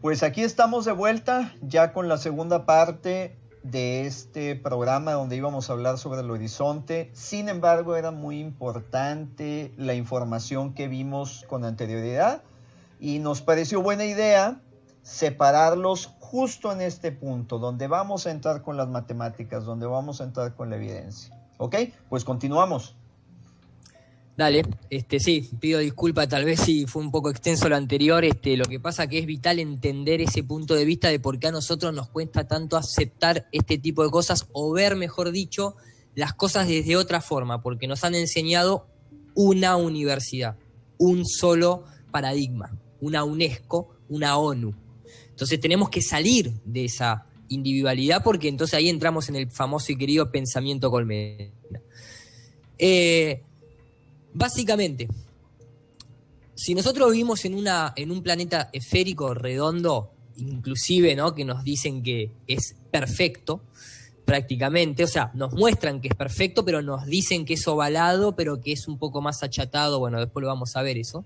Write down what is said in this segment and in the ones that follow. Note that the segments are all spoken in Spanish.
Pues aquí estamos de vuelta, ya con la segunda parte de este programa donde íbamos a hablar sobre el horizonte. Sin embargo, era muy importante la información que vimos con anterioridad y nos pareció buena idea separarlos justo en este punto, donde vamos a entrar con las matemáticas, donde vamos a entrar con la evidencia. ¿Ok? Pues continuamos. Dale, sí, pido disculpas, tal vez si fue un poco extenso lo anterior, lo que pasa que es vital entender ese punto de vista de por qué a nosotros nos cuesta tanto aceptar este tipo de cosas, o ver, mejor dicho, las cosas desde otra forma, porque nos han enseñado una universidad, un solo paradigma, una UNESCO, una ONU. Entonces tenemos que salir de esa individualidad, porque entonces ahí entramos en el famoso y querido pensamiento colmena. Básicamente, si nosotros vivimos en un planeta esférico, redondo, inclusive, ¿no?, que nos dicen que es perfecto, prácticamente, o sea, nos muestran que es perfecto, pero nos dicen que es ovalado, pero que es un poco más achatado, bueno, después lo vamos a ver eso.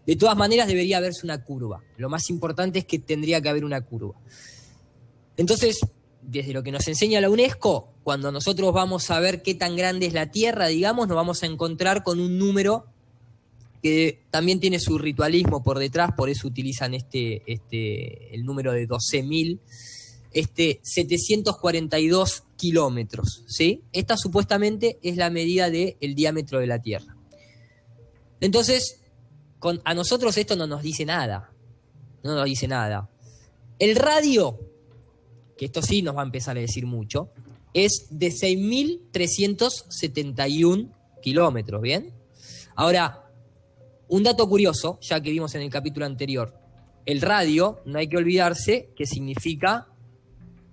De todas maneras debería haberse una curva. Lo más importante es que tendría que haber una curva. Entonces, desde lo que nos enseña la UNESCO, cuando nosotros vamos a ver qué tan grande es la Tierra, digamos, nos vamos a encontrar con un número que también tiene su ritualismo por detrás, por eso utilizan el número de 12.742 kilómetros, ¿sí? Esta supuestamente es la medida del diámetro de la Tierra. Entonces, a nosotros esto no nos dice nada. No nos dice nada. El radio, que esto sí nos va a empezar a decir mucho, es de 6.371 kilómetros, ¿bien? Ahora, un dato curioso, ya que vimos en el capítulo anterior, el radio, no hay que olvidarse que significa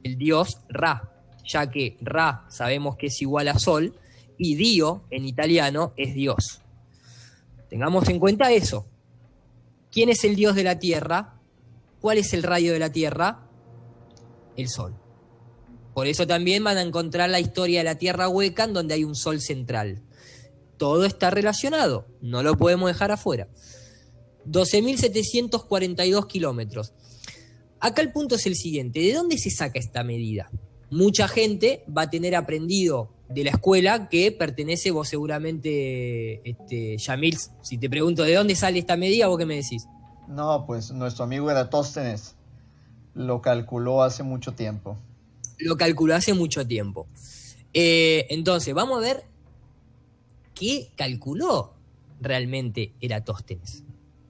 el dios Ra, ya que Ra sabemos que es igual a Sol, y Dio, en italiano, es Dios. Tengamos en cuenta eso. ¿Quién es el dios de la Tierra? ¿Cuál es el radio de la Tierra? El Sol. Por eso también van a encontrar la historia de la Tierra hueca, en donde hay un Sol central. Todo está relacionado, no lo podemos dejar afuera. 12.742 kilómetros. Acá el punto es el siguiente: ¿de dónde se saca esta medida? Mucha gente va a tener aprendido de la escuela que pertenece, vos seguramente, Yamil, si te pregunto de dónde sale esta medida, ¿vos qué me decís? No, pues nuestro amigo Eratóstenes lo calculó hace mucho tiempo. Lo calculó hace mucho tiempo. Entonces, vamos a ver qué calculó realmente Eratóstenes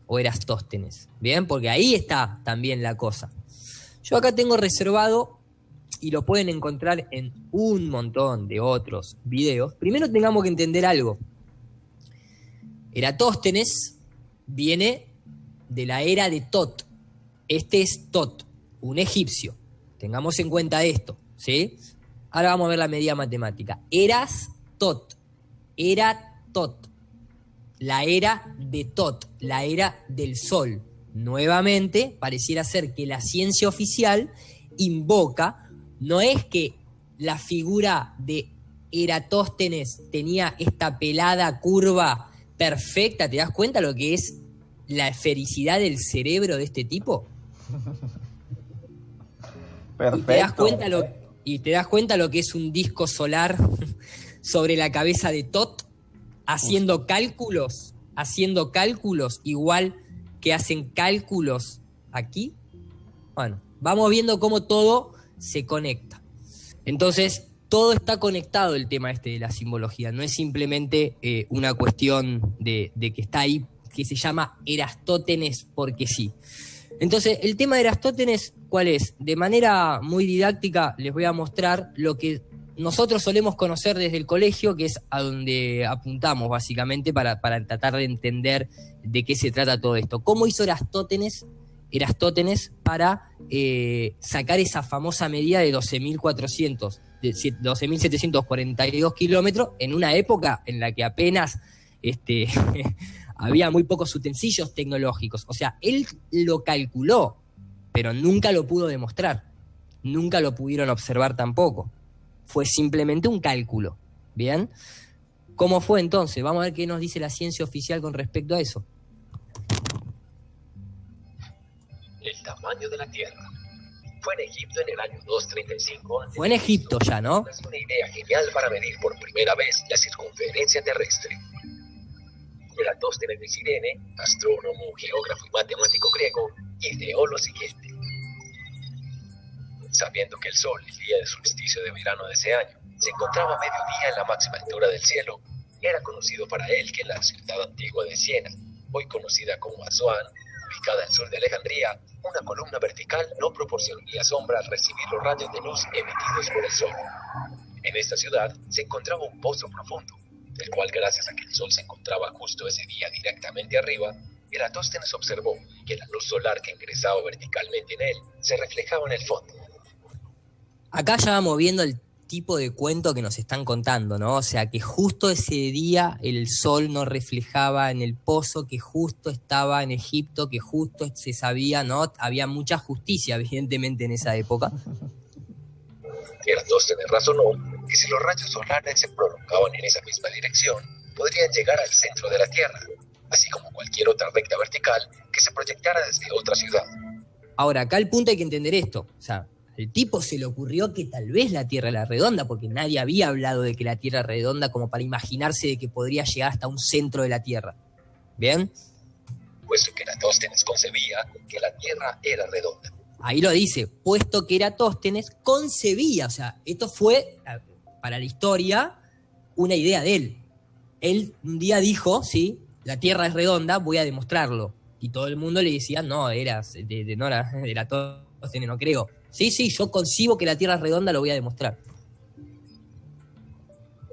o Erastóstenes, ¿bien? Porque ahí está también la cosa. Yo acá tengo reservado, y lo pueden encontrar en un montón de otros videos. Primero tengamos que entender algo. Eratóstenes viene de la era de Tot. Este es Tot, un egipcio. Tengamos en cuenta esto, ¿sí? Ahora vamos a ver la medida matemática. Eras Tot. Era Tot. La era de Tot, la era del Sol. Nuevamente, pareciera ser que la ciencia oficial invoca, no es que la figura de Eratóstenes tenía esta pelada curva perfecta, ¿te das cuenta lo que es la esfericidad del cerebro de este tipo? Perfecto. Y te das cuenta lo que es un disco solar sobre la cabeza de Tot, haciendo cálculos, igual que hacen cálculos aquí. Bueno, vamos viendo cómo todo se conecta. Entonces, todo está conectado, el tema de la simbología. No es simplemente una cuestión de que está ahí, que se llama Erastótenes porque sí. Entonces, el tema de Erastótenes, ¿cuál es? De manera muy didáctica les voy a mostrar lo que nosotros solemos conocer desde el colegio, que es a donde apuntamos básicamente para tratar de entender de qué se trata todo esto. ¿Cómo hizo Erastótenes para sacar esa famosa medida de 12.742 kilómetros en una época en la que apenas había muy pocos utensilios tecnológicos? O sea, él lo calculó, pero nunca lo pudo demostrar. Nunca lo pudieron observar tampoco. Fue simplemente un cálculo. ¿Bien? ¿Cómo fue entonces? Vamos a ver qué nos dice la ciencia oficial con respecto a eso. El tamaño de la Tierra. Fue en Egipto en el año 235. Fue en Egipto ya, ¿no? Es una idea genial para medir por primera vez la circunferencia terrestre. Eratóstenes de Cirene, astrónomo, geógrafo y matemático griego, ideó lo siguiente. Sabiendo que el Sol, el día del solsticio de verano de ese año, se encontraba a mediodía en la máxima altura del cielo, era conocido para él que en la ciudad antigua de Siena, hoy conocida como Asuán, ubicada al sur de Alejandría, una columna vertical no proporcionaría sombra al recibir los rayos de luz emitidos por el Sol. En esta ciudad se encontraba un pozo profundo, del cual, gracias a que el Sol se encontraba justo ese día directamente arriba, Eratóstenes observó que la luz solar que ingresaba verticalmente en él se reflejaba en el fondo. Acá ya vamos viendo el tipo de cuento que nos están contando, ¿no? O sea, que justo ese día el sol no reflejaba en el pozo, que justo estaba en Egipto, que justo se sabía, ¿no? Había mucha justicia, evidentemente, en esa época. Eratóstenes razonó que si los rayos solares se prolongaban en esa misma dirección, podrían llegar al centro de la Tierra, así como cualquier otra recta vertical que se proyectara desde otra ciudad. Ahora, acá el punto hay que entender esto, o sea, al tipo se le ocurrió que tal vez la Tierra era redonda, porque nadie había hablado de que la Tierra era redonda como para imaginarse de que podría llegar hasta un centro de la Tierra. ¿Bien? Puesto que Eratóstenes concebía que la Tierra era redonda. Ahí lo dice, puesto que Eratóstenes concebía, o sea, esto fue, para la historia, una idea de él. Él un día dijo, sí, la Tierra es redonda, voy a demostrarlo. Y todo el mundo le decía, no, Eratóstenes, no creo. Sí, yo concibo que la Tierra es redonda, lo voy a demostrar.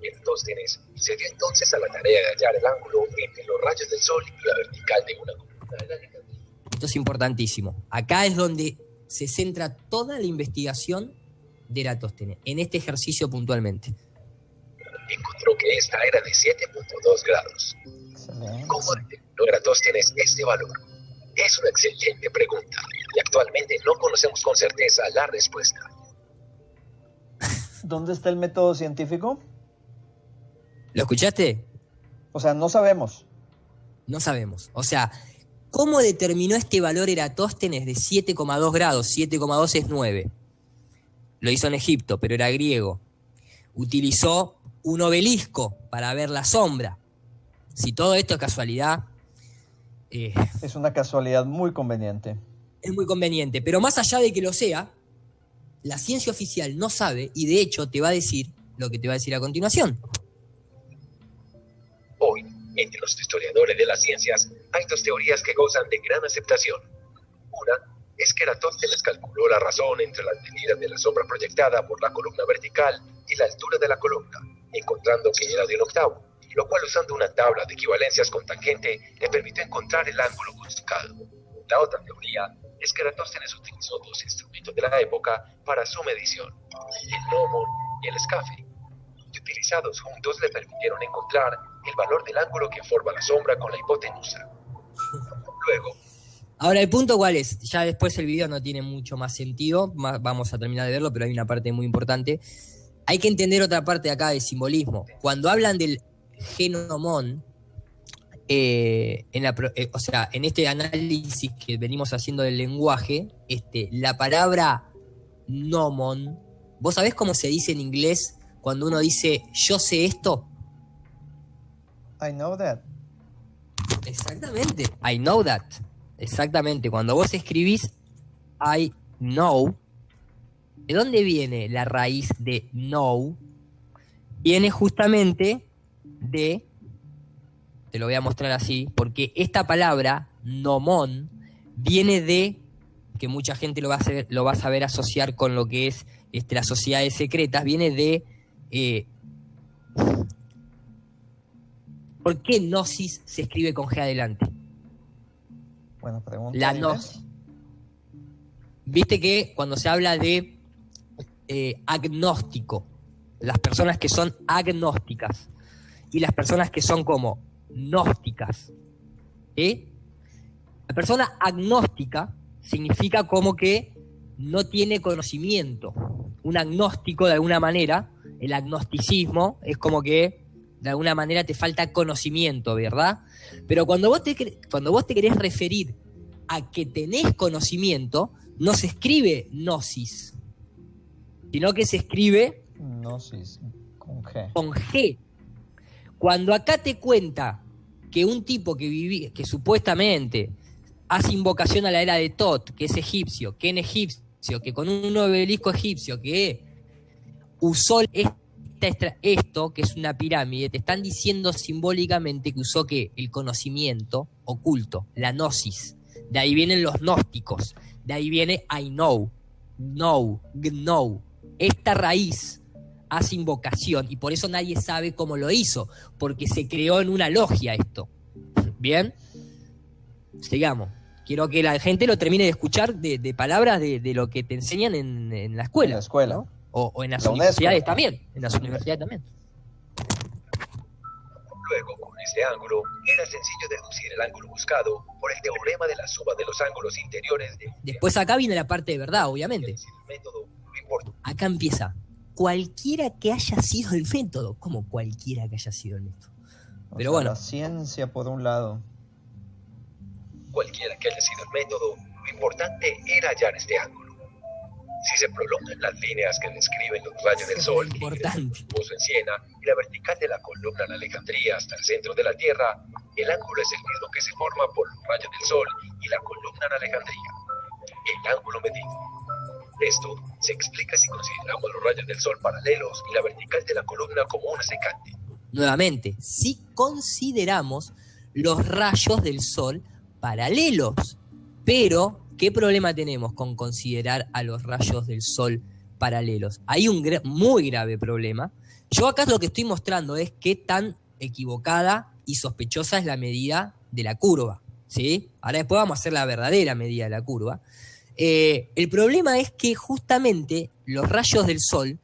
Eratóstenes se dio entonces a la tarea de hallar el ángulo entre los rayos del Sol y la vertical de una columna. Esto es importantísimo. Acá es donde se centra toda la investigación de Eratóstenes, en este ejercicio puntualmente. Encontró que esta era de 7.2 grados. ¿Cómo determinó Eratóstenes este valor? Es una excelente pregunta, y actualmente no conocemos con certeza la respuesta. ¿Dónde está el método científico? ¿Lo escuchaste? O sea, no sabemos. No sabemos. O sea, ¿cómo determinó este valor Eratóstenes de 7,2 grados? 7,2 es 9. Lo hizo en Egipto, pero era griego. Utilizó un obelisco para ver la sombra. Si todo esto es casualidad... es una casualidad muy conveniente. Es muy conveniente, pero más allá de que lo sea, la ciencia oficial no sabe y de hecho te va a decir lo que te va a decir a continuación. Hoy, entre los historiadores de las ciencias, hay dos teorías que gozan de gran aceptación. Una es que Eratóstenes calculó la razón entre las medidas de la sombra proyectada por la columna vertical y la altura de la columna, encontrando que era de un octavo, lo cual, usando una tabla de equivalencias con tangente, le permitió encontrar el ángulo buscado. La otra teoría es que Eratóstenes utilizó dos instrumentos de la época para su medición, el gnomon y el escafe, y utilizados juntos le permitieron encontrar el valor del ángulo que forma la sombra con la hipotenusa. Luego... Ahora, ¿el punto cuál es? Ya después el video no tiene mucho más sentido, vamos a terminar de verlo, pero hay una parte muy importante. Hay que entender otra parte de acá de simbolismo. Cuando hablan del genomón, o sea, en este análisis que venimos haciendo del lenguaje, la palabra gnomon, ¿vos sabés cómo se dice en inglés cuando uno dice yo sé esto? I know that. Exactamente, I know that. Exactamente, cuando vos escribís I know, ¿de dónde viene la raíz de know? Viene justamente de, te lo voy a mostrar así, porque esta palabra, nomón, viene de, que mucha gente lo va a saber asociar con lo que es las sociedades secretas, viene de, ¿por qué gnosis se escribe con G adelante? Buena pregunta. La gnosis. Viste que cuando se habla de agnóstico, las personas que son agnósticas y las personas que son como gnósticas, la persona agnóstica significa como que no tiene conocimiento. Un agnóstico, de alguna manera, el agnosticismo es como que de alguna manera te falta conocimiento, ¿verdad? Pero cuando vos te querés referir a que tenés conocimiento, no se escribe gnosis, sino que se escribe Gnosis, con G. con G. Cuando acá te cuenta que un tipo que supuestamente hace invocación a la era de Tot, que es egipcio, que en egipcio, que con un obelisco egipcio, que usó esto, que es una pirámide, te están diciendo simbólicamente que usó que el conocimiento oculto, la gnosis. De ahí vienen los gnósticos, de ahí viene I know, know. Esta raíz hace invocación y por eso nadie sabe cómo lo hizo, porque se creó en una logia esto. ¿Bien? Sigamos. Quiero que la gente lo termine de escuchar de palabras de lo que te enseñan en la escuela. En la escuela. ¿no? O en las La universidades UNESCO. también. En las universidades también. Luego, con este ángulo, era sencillo deducir el ángulo buscado por el teorema de la suma de los ángulos interiores de... Después acá viene la parte de verdad, obviamente. El método no importa. Acá empieza. Cualquiera que haya sido el método. ¿Cómo cualquiera que haya sido el método? Pero bueno. La ciencia por un lado. Cualquiera que haya sido el método, lo importante era hallar este ángulo. Si se prolongan las líneas que describen los rayos del sol, Importante. en Siena, y la vertical de la columna en Alejandría hasta el centro de la Tierra, el ángulo es el mismo que se forma por los rayos del sol y la columna en Alejandría. El ángulo medido. Esto se explica si consideramos los rayos del sol paralelos y la vertical de la columna como una secante. Nuevamente, si consideramos los rayos del sol paralelos. Pero, ¿qué problema tenemos con considerar a los rayos del sol paralelos? Hay un muy grave problema. Yo acá lo que estoy mostrando es qué tan equivocada y sospechosa es la medida de la curva, ¿sí? Ahora después vamos a hacer la verdadera medida de la curva. El problema es que justamente los rayos del sol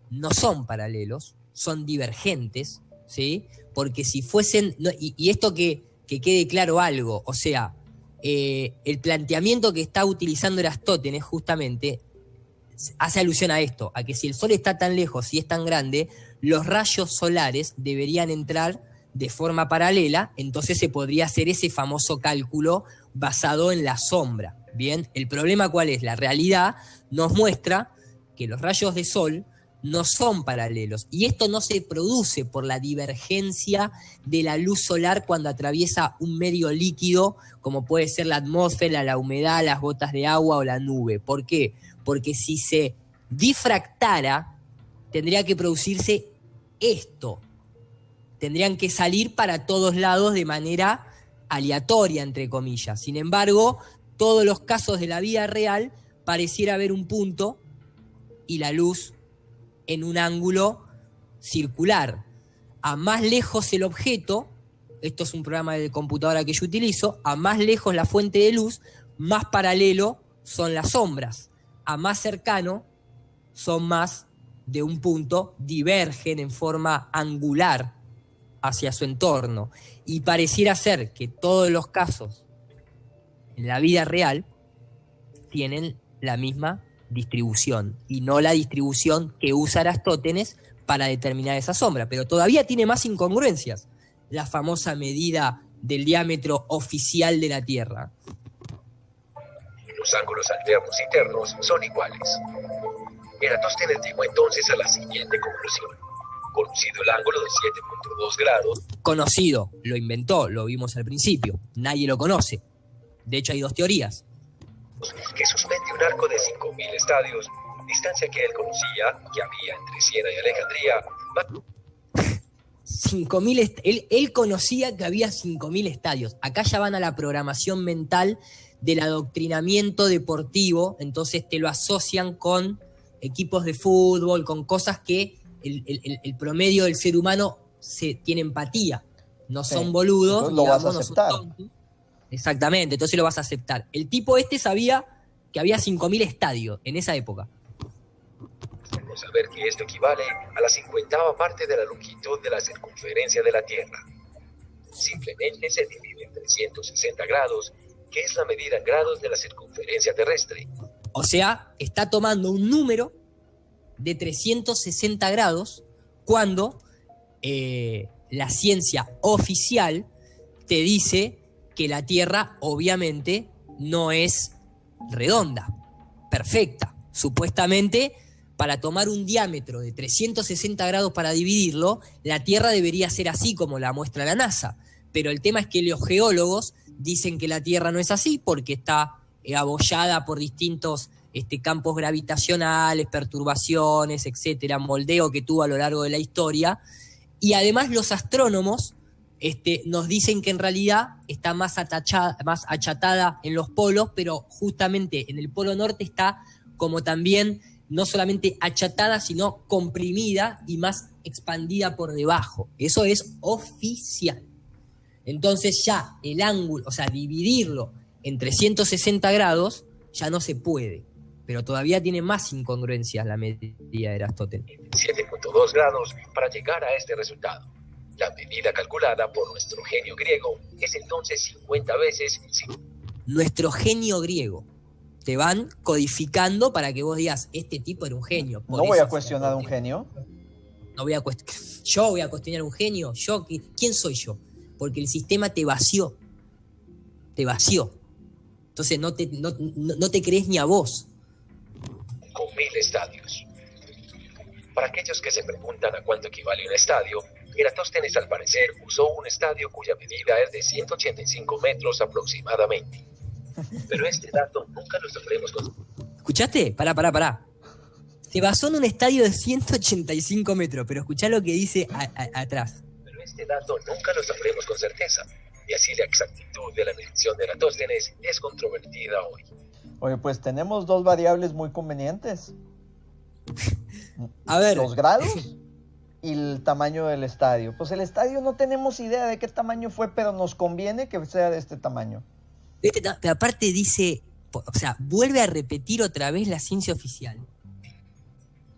no son paralelos, son divergentes, ¿sí? Porque si fuesen... y esto que quede claro algo, o sea, el planteamiento que está utilizando Aristóteles justamente hace alusión a esto, a que si el Sol está tan lejos y es tan grande, los rayos solares deberían entrar de forma paralela, entonces se podría hacer ese famoso cálculo basado en la sombra. Bien, el problema ¿cuál es? La realidad nos muestra que los rayos de Sol no son paralelos. Y esto no se produce por la divergencia de la luz solar cuando atraviesa un medio líquido, como puede ser la atmósfera, la humedad, las gotas de agua o la nube. ¿Por qué? Porque si se difractara, tendría que producirse esto. Tendrían que salir para todos lados de manera aleatoria, entre comillas. Sin embargo, todos los casos de la vida real pareciera haber un punto y la luz en un ángulo circular. A más lejos el objeto, esto es un programa de computadora que yo utilizo, a más lejos la fuente de luz, más paralelo son las sombras. A más cercano son más de un punto, divergen en forma angular hacia su entorno. Y pareciera ser que todos los casos en la vida real tienen la misma distribución y no la distribución que usa Aristóteles para determinar esa sombra, pero todavía tiene más incongruencias la famosa medida del diámetro oficial de la Tierra. Los ángulos alternos y ternos son iguales. Eratóstenes llegó entonces a la siguiente conclusión. Conocido el ángulo de 7.2 grados, Conocido, lo inventó, lo vimos al principio, nadie lo conoce. De hecho hay dos teorías. que suspende un arco de 5.000 estadios, distancia que él conocía, que había entre Siena y Alejandría. 5.000 él conocía que había 5.000 estadios. Acá ya van a la programación mental del adoctrinamiento deportivo, entonces te lo asocian con equipos de fútbol, con cosas que el promedio del ser humano tiene empatía. No son boludos, entonces lo vas a no son aceptar. tontos. Exactamente, entonces lo vas a aceptar. El tipo sabía que había 5.000 estadios en esa época. Debemos saber que esto equivale a la 50ª parte de la longitud de la circunferencia de la Tierra. Simplemente se divide en 360 grados, que es la medida en grados de la circunferencia terrestre. O sea, está tomando un número de 360 grados cuando la ciencia oficial te dice que la Tierra obviamente no es redonda, perfecta. Supuestamente, para tomar un diámetro de 360 grados para dividirlo, la Tierra debería ser así como la muestra la NASA. Pero el tema es que los geólogos dicen que la Tierra no es así porque está abollada por distintos campos gravitacionales, perturbaciones, etcétera, moldeo que tuvo a lo largo de la historia. Y además los astrónomos nos dicen que en realidad está más achatada en los polos, pero justamente en el polo norte está como también no solamente achatada, sino comprimida y más expandida por debajo. Eso es oficial. Entonces ya el ángulo, o sea, dividirlo en 360 grados ya no se puede, pero todavía tiene más incongruencias la medida de Eratóstenes. 7.2 grados para llegar a este resultado. La medida calculada por nuestro genio griego es entonces 50 veces... Nuestro genio griego. Te van codificando para que vos digas, este tipo era un genio. No voy a cuestionar a un genio. No voy a yo voy a cuestionar a un genio. ¿Quién soy yo? Porque el sistema te vació. Te vació. Entonces no te crees ni a vos. Con 1000 estadios. Para aquellos que se preguntan a cuánto equivale un estadio, Eratóstenes al parecer usó un estadio cuya medida es de 185 metros aproximadamente. Pero este dato nunca lo sabremos con... ¿Escuchaste? Pará. Se basó en un estadio de 185 metros, pero escuchá lo que dice atrás. Pero este dato nunca lo sabremos con certeza, y así la exactitud de la medición de Eratóstenes es controvertida hoy. Oye, pues tenemos dos variables muy convenientes. A ver. Los grados y el tamaño del estadio. Pues el estadio no tenemos idea de qué tamaño fue, pero nos conviene que sea de este tamaño. Pero aparte dice, o sea, vuelve a repetir otra vez la ciencia oficial.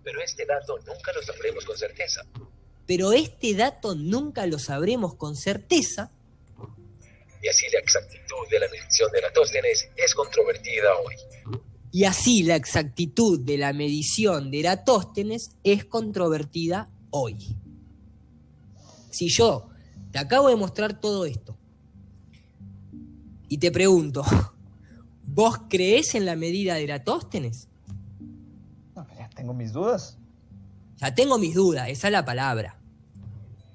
Pero este dato nunca lo sabremos con certeza. Pero este dato nunca lo sabremos con certeza. Y así la exactitud de la medición de Eratóstenes es controvertida hoy. Y así la exactitud de la medición de Eratóstenes es controvertida hoy. Si yo te acabo de mostrar todo esto y te pregunto, ¿vos creés en la medida de Eratóstenes? No, ya tengo mis dudas. Ya tengo mis dudas, esa es la palabra.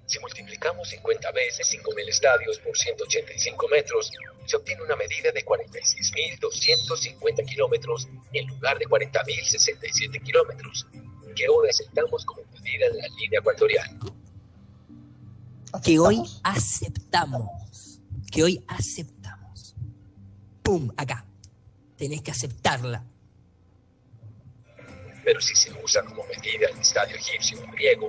Si multiplicamos 50 veces 5.000 estadios por 185 metros, se obtiene una medida de 46.250 kilómetros en lugar de 40.067 kilómetros, que hoy aceptamos como medida en la línea ecuatorial. Que hoy aceptamos. ¡Pum! Acá. Tenés que aceptarla. Pero si se usa como medida el estadio egipcio o griego...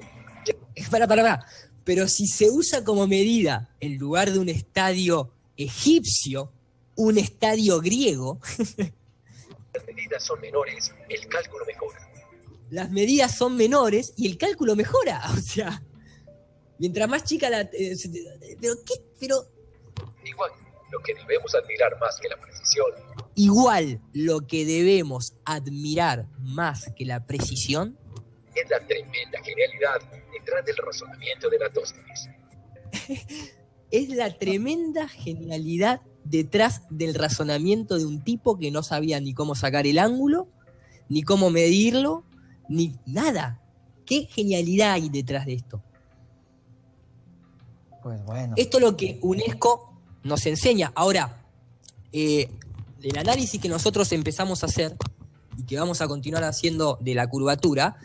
Pará. Pero si se usa como medida, en lugar de un estadio egipcio, un estadio griego... Las medidas son menores, el cálculo mejora. Las medidas son menores y el cálculo mejora. O sea, mientras más chica la... Pero... Igual, lo que debemos admirar más que la precisión... Igual, lo que debemos admirar más que la precisión... es la tremenda genialidad detrás del razonamiento de Eratóstenes. Es la tremenda genialidad detrás del razonamiento de un tipo que no sabía ni cómo sacar el ángulo, ni cómo medirlo, ni nada. ¿Qué genialidad hay detrás de esto? Pues bueno. Esto es lo que UNESCO nos enseña. Ahora, el análisis que nosotros empezamos a hacer y que vamos a continuar haciendo de la curvatura,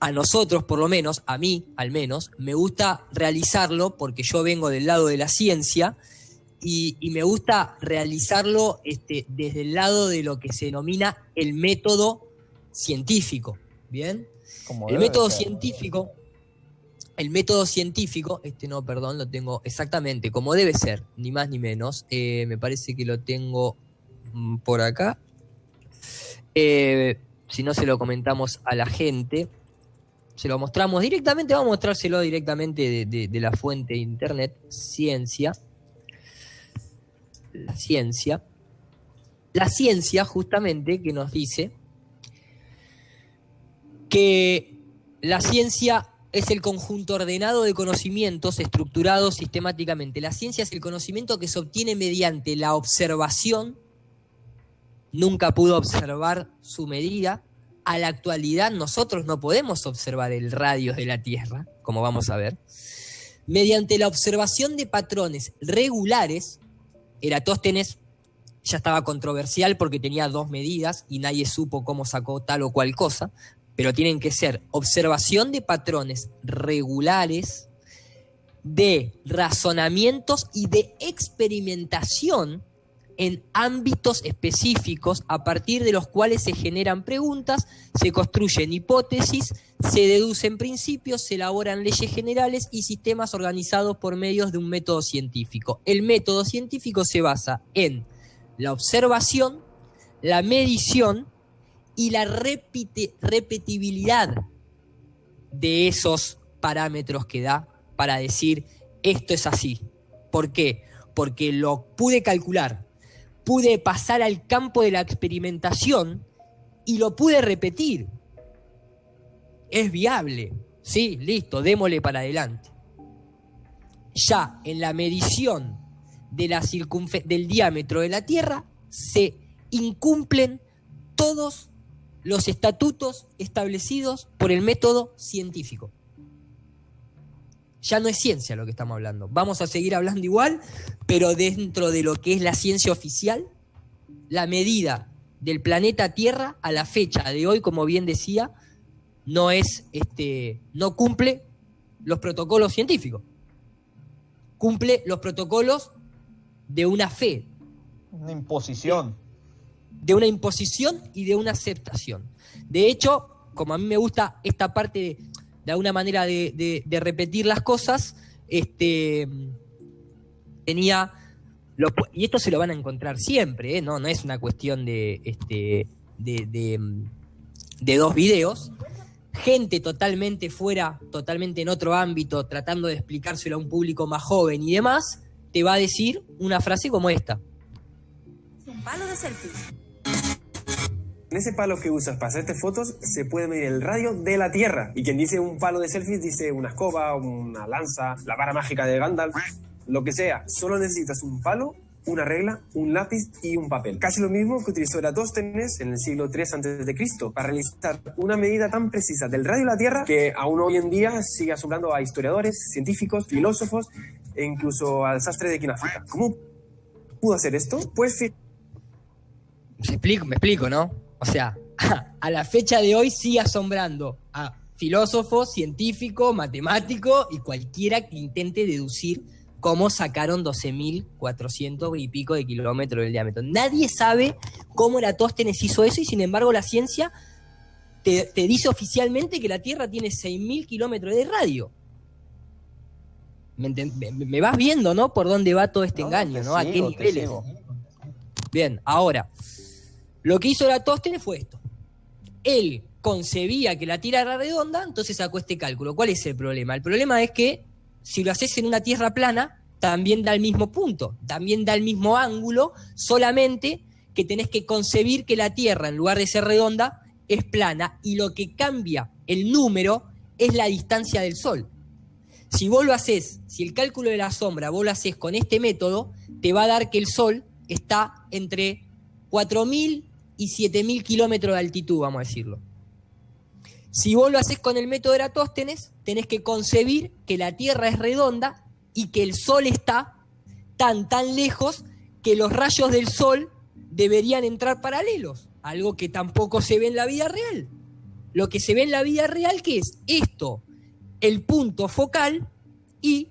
a nosotros, por lo menos, a mí, al menos, me gusta realizarlo porque yo vengo del lado de la ciencia y me gusta realizarlo desde el lado de lo que se denomina el método científico, ¿bien? El método científico, lo tengo exactamente como debe ser, ni más ni menos. Me parece que lo tengo por acá. Si no se lo comentamos a la gente, se lo mostramos directamente, vamos a mostrárselo directamente de la fuente de internet, ciencia. La ciencia justamente que nos dice que la ciencia es el conjunto ordenado de conocimientos estructurados sistemáticamente. La ciencia es el conocimiento que se obtiene mediante la observación nunca pudo observar su medida. A la actualidad nosotros no podemos observar el radio de la Tierra, como vamos a ver. Mediante la observación de patrones regulares, Eratóstenes ya estaba controversial porque tenía 2 medidas y nadie supo cómo sacó tal o cual cosa, pero tienen que ser observación de patrones regulares, de razonamientos y de experimentación en ámbitos específicos a partir de los cuales se generan preguntas, se construyen hipótesis, se deducen principios, se elaboran leyes generales y sistemas organizados por medios de un método científico. El método científico se basa en la observación, la medición y la repetibilidad de esos parámetros que da para decir esto es así. ¿Por qué? Porque lo pude calcular, pude pasar al campo de la experimentación y lo pude repetir. Es viable. Sí, listo, démosle para adelante. Ya en la medición de del diámetro de la Tierra se incumplen todos los estatutos establecidos por el método científico. Ya no es ciencia lo que estamos hablando. Vamos a seguir hablando igual, pero dentro de lo que es la ciencia oficial, la medida del planeta Tierra a la fecha de hoy, como bien decía, no cumple los protocolos científicos. Cumple los protocolos de una fe. Una imposición. De una imposición y de una aceptación. De hecho, como a mí me gusta esta parte de alguna manera de repetir las cosas, tenía... y esto se lo van a encontrar siempre, ¿eh? No es una cuestión de 2 videos. Gente totalmente fuera, totalmente en otro ámbito, tratando de explicárselo a un público más joven y demás, te va a decir una frase como esta. Un palo de selfie. En ese palo que usas para hacerte fotos se puede medir el radio de la Tierra. Y quien dice un palo de selfies dice una escoba, una lanza, la vara mágica de Gandalf, lo que sea. Solo necesitas un palo, una regla, un lápiz y un papel. Casi lo mismo que utilizó Eratóstenes en el siglo III a.C. para realizar una medida tan precisa del radio de la Tierra que aún hoy en día sigue asombrando a historiadores, científicos, filósofos e incluso al sastre de Quinafrica. ¿Cómo pudo hacer esto? Pues... Me explico, ¿no? O sea, a la fecha de hoy sigue asombrando a filósofos, científicos, matemáticos y cualquiera que intente deducir cómo sacaron 12.400 y pico de kilómetros del diámetro. Nadie sabe cómo Eratóstenes hizo eso y sin embargo la ciencia te dice oficialmente que la Tierra tiene 6.000 kilómetros de radio. Me vas viendo, ¿no? Por dónde va todo este engaño, ¿no? ¿A qué niveles? Bien, ahora... Lo que hizo Eratóstenes fue esto. Él concebía que la Tierra era redonda, entonces sacó este cálculo. ¿Cuál es el problema? El problema es que si lo haces en una Tierra plana, también da el mismo punto, también da el mismo ángulo, solamente que tenés que concebir que la Tierra, en lugar de ser redonda, es plana, y lo que cambia el número es la distancia del Sol. Si vos lo haces, si el cálculo de la sombra vos lo haces con este método, te va a dar que el Sol está entre 4.000 y 7.000 kilómetros de altitud, vamos a decirlo. Si vos lo haces con el método de Eratóstenes, tenés que concebir que la Tierra es redonda y que el Sol está tan lejos que los rayos del Sol deberían entrar paralelos, algo que tampoco se ve en la vida real. Lo que se ve en la vida real, ¿qué es? Esto, el punto focal y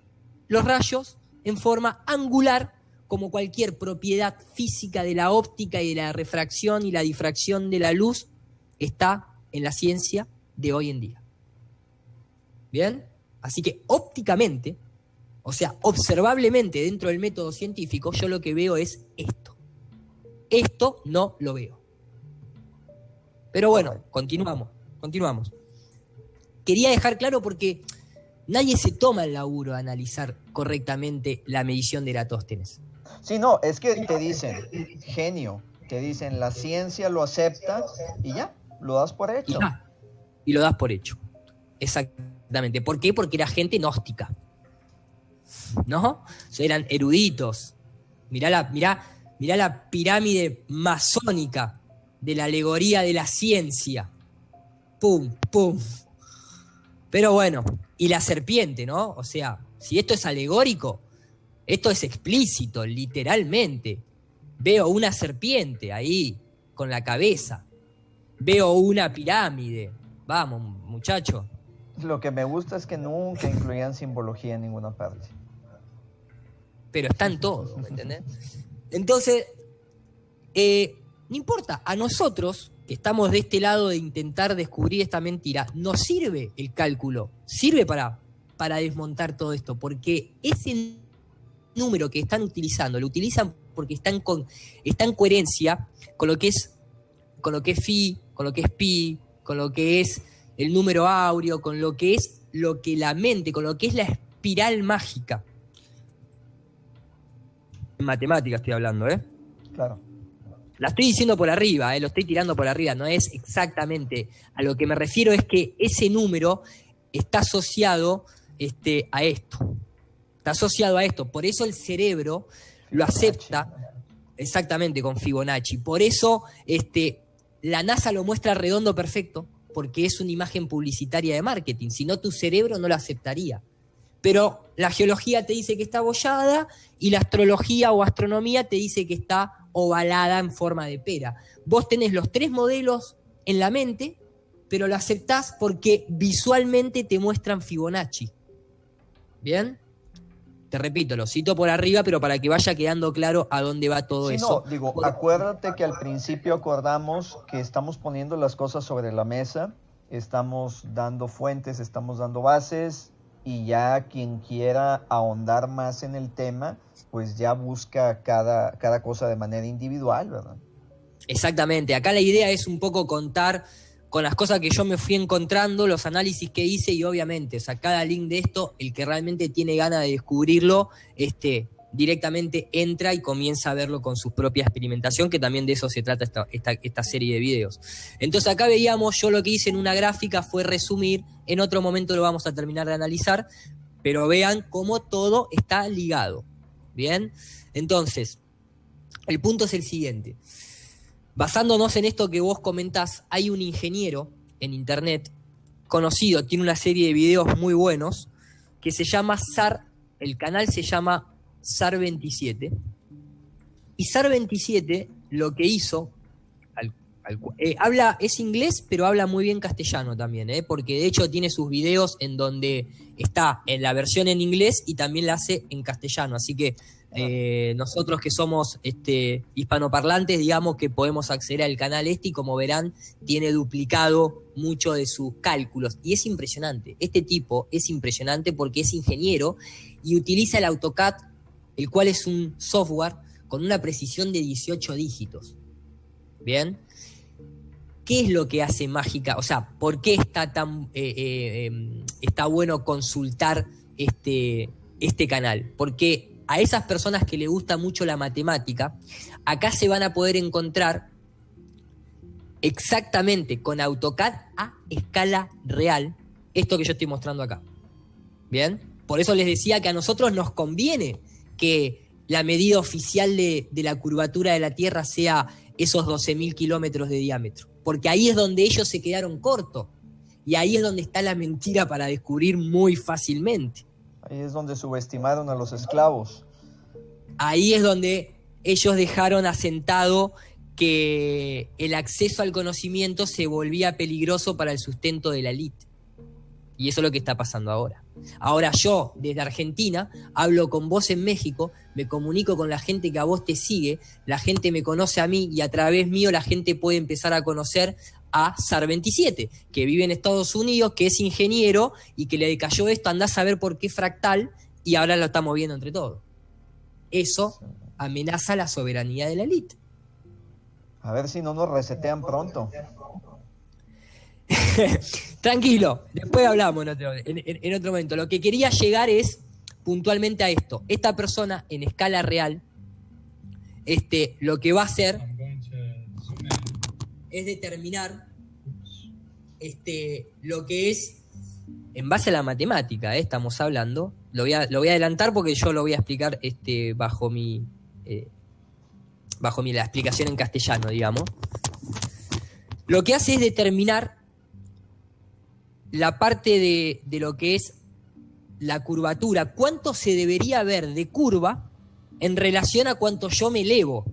los rayos en forma angular, como cualquier propiedad física de la óptica y de la refracción y la difracción de la luz, está en la ciencia de hoy en día. ¿Bien? Así que ópticamente, o sea, observablemente dentro del método científico, yo lo que veo es esto. Esto no lo veo. Pero bueno, continuamos. Quería dejar claro porque nadie se toma el laburo de analizar correctamente la medición de Eratóstenes. Sí, no, es que te dicen, genio, te dicen la ciencia lo acepta y ya, lo das por hecho. Y lo das por hecho. Exactamente. ¿Por qué? Porque era gente gnóstica. ¿No? O sea, eran eruditos. Mirá Mirá la pirámide masónica de la alegoría de la ciencia. Pum, pum. Pero bueno, y la serpiente, ¿no? O sea, si esto es alegórico, esto es explícito, literalmente. Veo una serpiente ahí, con la cabeza. Veo una pirámide. Vamos, muchacho. Lo que me gusta es que nunca incluían simbología en ninguna parte. Pero está en todo, ¿me entendés? Entonces, no importa, a nosotros, que estamos de este lado de intentar descubrir esta mentira, nos sirve el cálculo, sirve para desmontar todo esto, porque ese número que están utilizando, lo utilizan porque está en coherencia con lo que es phi, con lo que es pi, con lo que es el número áureo, con lo que es lo que la mente, con lo que es la espiral mágica. En matemática estoy hablando, ¿eh? Claro. La estoy diciendo por arriba, lo estoy tirando por arriba, no es exactamente. A lo que me refiero es que ese número está asociado a esto. Está asociado a esto. Por eso el cerebro lo acepta exactamente con Fibonacci. Por eso la NASA lo muestra redondo perfecto, porque es una imagen publicitaria de marketing. Si no, tu cerebro no lo aceptaría. Pero la geología te dice que está abollada y la astrología o astronomía te dice que está ovalada en forma de pera. Vos tenés los tres modelos en la mente, pero lo aceptás porque visualmente te muestran Fibonacci. ¿Bien? Te repito, lo cito por arriba, pero para que vaya quedando claro a dónde va todo eso. No, digo, acuérdate que al principio acordamos que estamos poniendo las cosas sobre la mesa, estamos dando fuentes, estamos dando bases, y ya quien quiera ahondar más en el tema, pues ya busca cada cosa de manera individual, ¿verdad? Exactamente. Acá la idea es un poco contar con las cosas que yo me fui encontrando, los análisis que hice y obviamente, o sea, cada link de esto, el que realmente tiene ganas de descubrirlo, directamente entra y comienza a verlo con su propia experimentación, que también de eso se trata esta serie de videos. Entonces acá veíamos, yo lo que hice en una gráfica fue resumir, en otro momento lo vamos a terminar de analizar, pero vean cómo todo está ligado. ¿Bien? Entonces, el punto es el siguiente. Basándonos en esto que vos comentás, hay un ingeniero en internet conocido, tiene una serie de videos muy buenos, que se llama el canal se llama SAR27. Y SAR27 lo que hizo, es inglés, pero habla muy bien castellano también, porque de hecho tiene sus videos en donde está en la versión en inglés y también la hace en castellano, así que nosotros que somos hispanoparlantes, digamos que podemos acceder al canal y como verán, tiene duplicado mucho de sus cálculos. Y es impresionante. Este tipo es impresionante porque es ingeniero y utiliza el AutoCAD, el cual es un software con una precisión de 18 dígitos. ¿Bien? ¿Qué es lo que hace mágica? O sea, ¿por qué está bueno consultar este canal? Porque a esas personas que les gusta mucho la matemática, acá se van a poder encontrar exactamente con AutoCAD a escala real esto que yo estoy mostrando acá. ¿Bien? Por eso les decía que a nosotros nos conviene que la medida oficial de la curvatura de la Tierra sea esos 12.000 kilómetros de diámetro. Porque ahí es donde ellos se quedaron cortos. Y ahí es donde está la mentira para descubrir muy fácilmente. Ahí es donde subestimaron a los esclavos. Ahí es donde ellos dejaron asentado que el acceso al conocimiento se volvía peligroso para el sustento de la élite. Y eso es lo que está pasando ahora. Ahora yo, desde Argentina, hablo con vos en México, me comunico con la gente que a vos te sigue, la gente me conoce a mí y a través mío la gente puede empezar a conocer a SAR27, que vive en Estados Unidos, que es ingeniero y que le cayó esto, andá a saber por qué fractal y ahora lo estamos viendo entre todos. Eso amenaza la soberanía de la élite. A ver si no nos resetean pronto. Tranquilo, después hablamos en otro momento. Lo que quería llegar es puntualmente a esto. Esta persona en escala real, lo que va a hacer es determinar lo que es, en base a la matemática, estamos hablando. Lo voy a adelantar porque yo lo voy a explicar bajo mi bajo la explicación en castellano, digamos, lo que hace es determinar la parte de lo que es la curvatura, cuánto se debería ver de curva en relación a cuánto yo me elevo.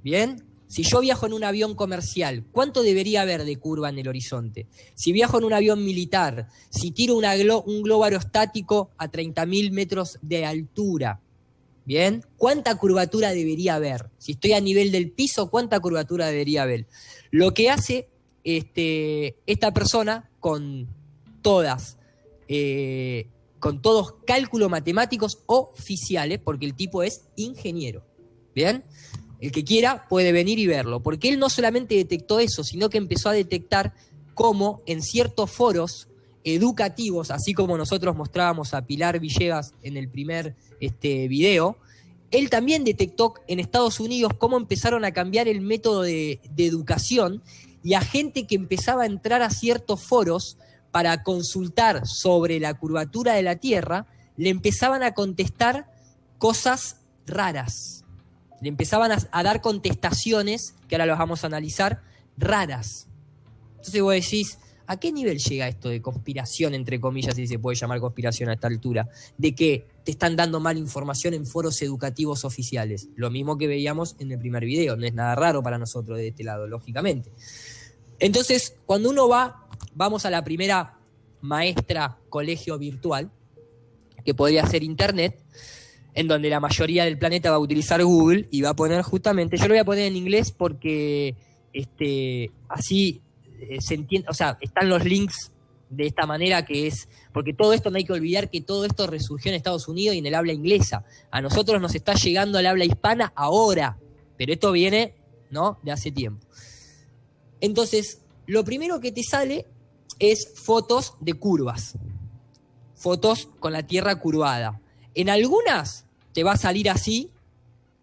¿Bien? Si yo viajo en un avión comercial, ¿cuánto debería haber de curva en el horizonte? Si viajo en un avión militar, si tiro un globo aerostático a 30.000 metros de altura, ¿bien? ¿Cuánta curvatura debería haber? Si estoy a nivel del piso, ¿cuánta curvatura debería haber? Lo que hace esta persona con todos cálculos matemáticos oficiales, porque el tipo es ingeniero, ¿bien? El que quiera puede venir y verlo, porque él no solamente detectó eso, sino que empezó a detectar cómo en ciertos foros educativos, así como nosotros mostrábamos a Pilar Villegas en el primer video, él también detectó en Estados Unidos cómo empezaron a cambiar el método de educación y a gente que empezaba a entrar a ciertos foros para consultar sobre la curvatura de la Tierra, le empezaban a contestar cosas raras. Le empezaban a dar contestaciones, que ahora los vamos a analizar, raras. Entonces vos decís, ¿a qué nivel llega esto de conspiración, entre comillas, si se puede llamar conspiración a esta altura? De que te están dando mala información en foros educativos oficiales. Lo mismo que veíamos en el primer video. No es nada raro para nosotros de este lado, lógicamente. Entonces, cuando uno vamos a la primera maestra colegio virtual, que podría ser internet, en donde la mayoría del planeta va a utilizar Google y va a poner justamente, yo lo voy a poner en inglés porque así se entiende, o sea, están los links de esta manera que es, porque todo esto no hay que olvidar que todo esto resurgió en Estados Unidos y en el habla inglesa. A nosotros nos está llegando al habla hispana ahora, pero esto viene, ¿no?, de hace tiempo. Entonces, lo primero que te sale es fotos de curvas, fotos con la Tierra curvada. En algunas te va a salir así,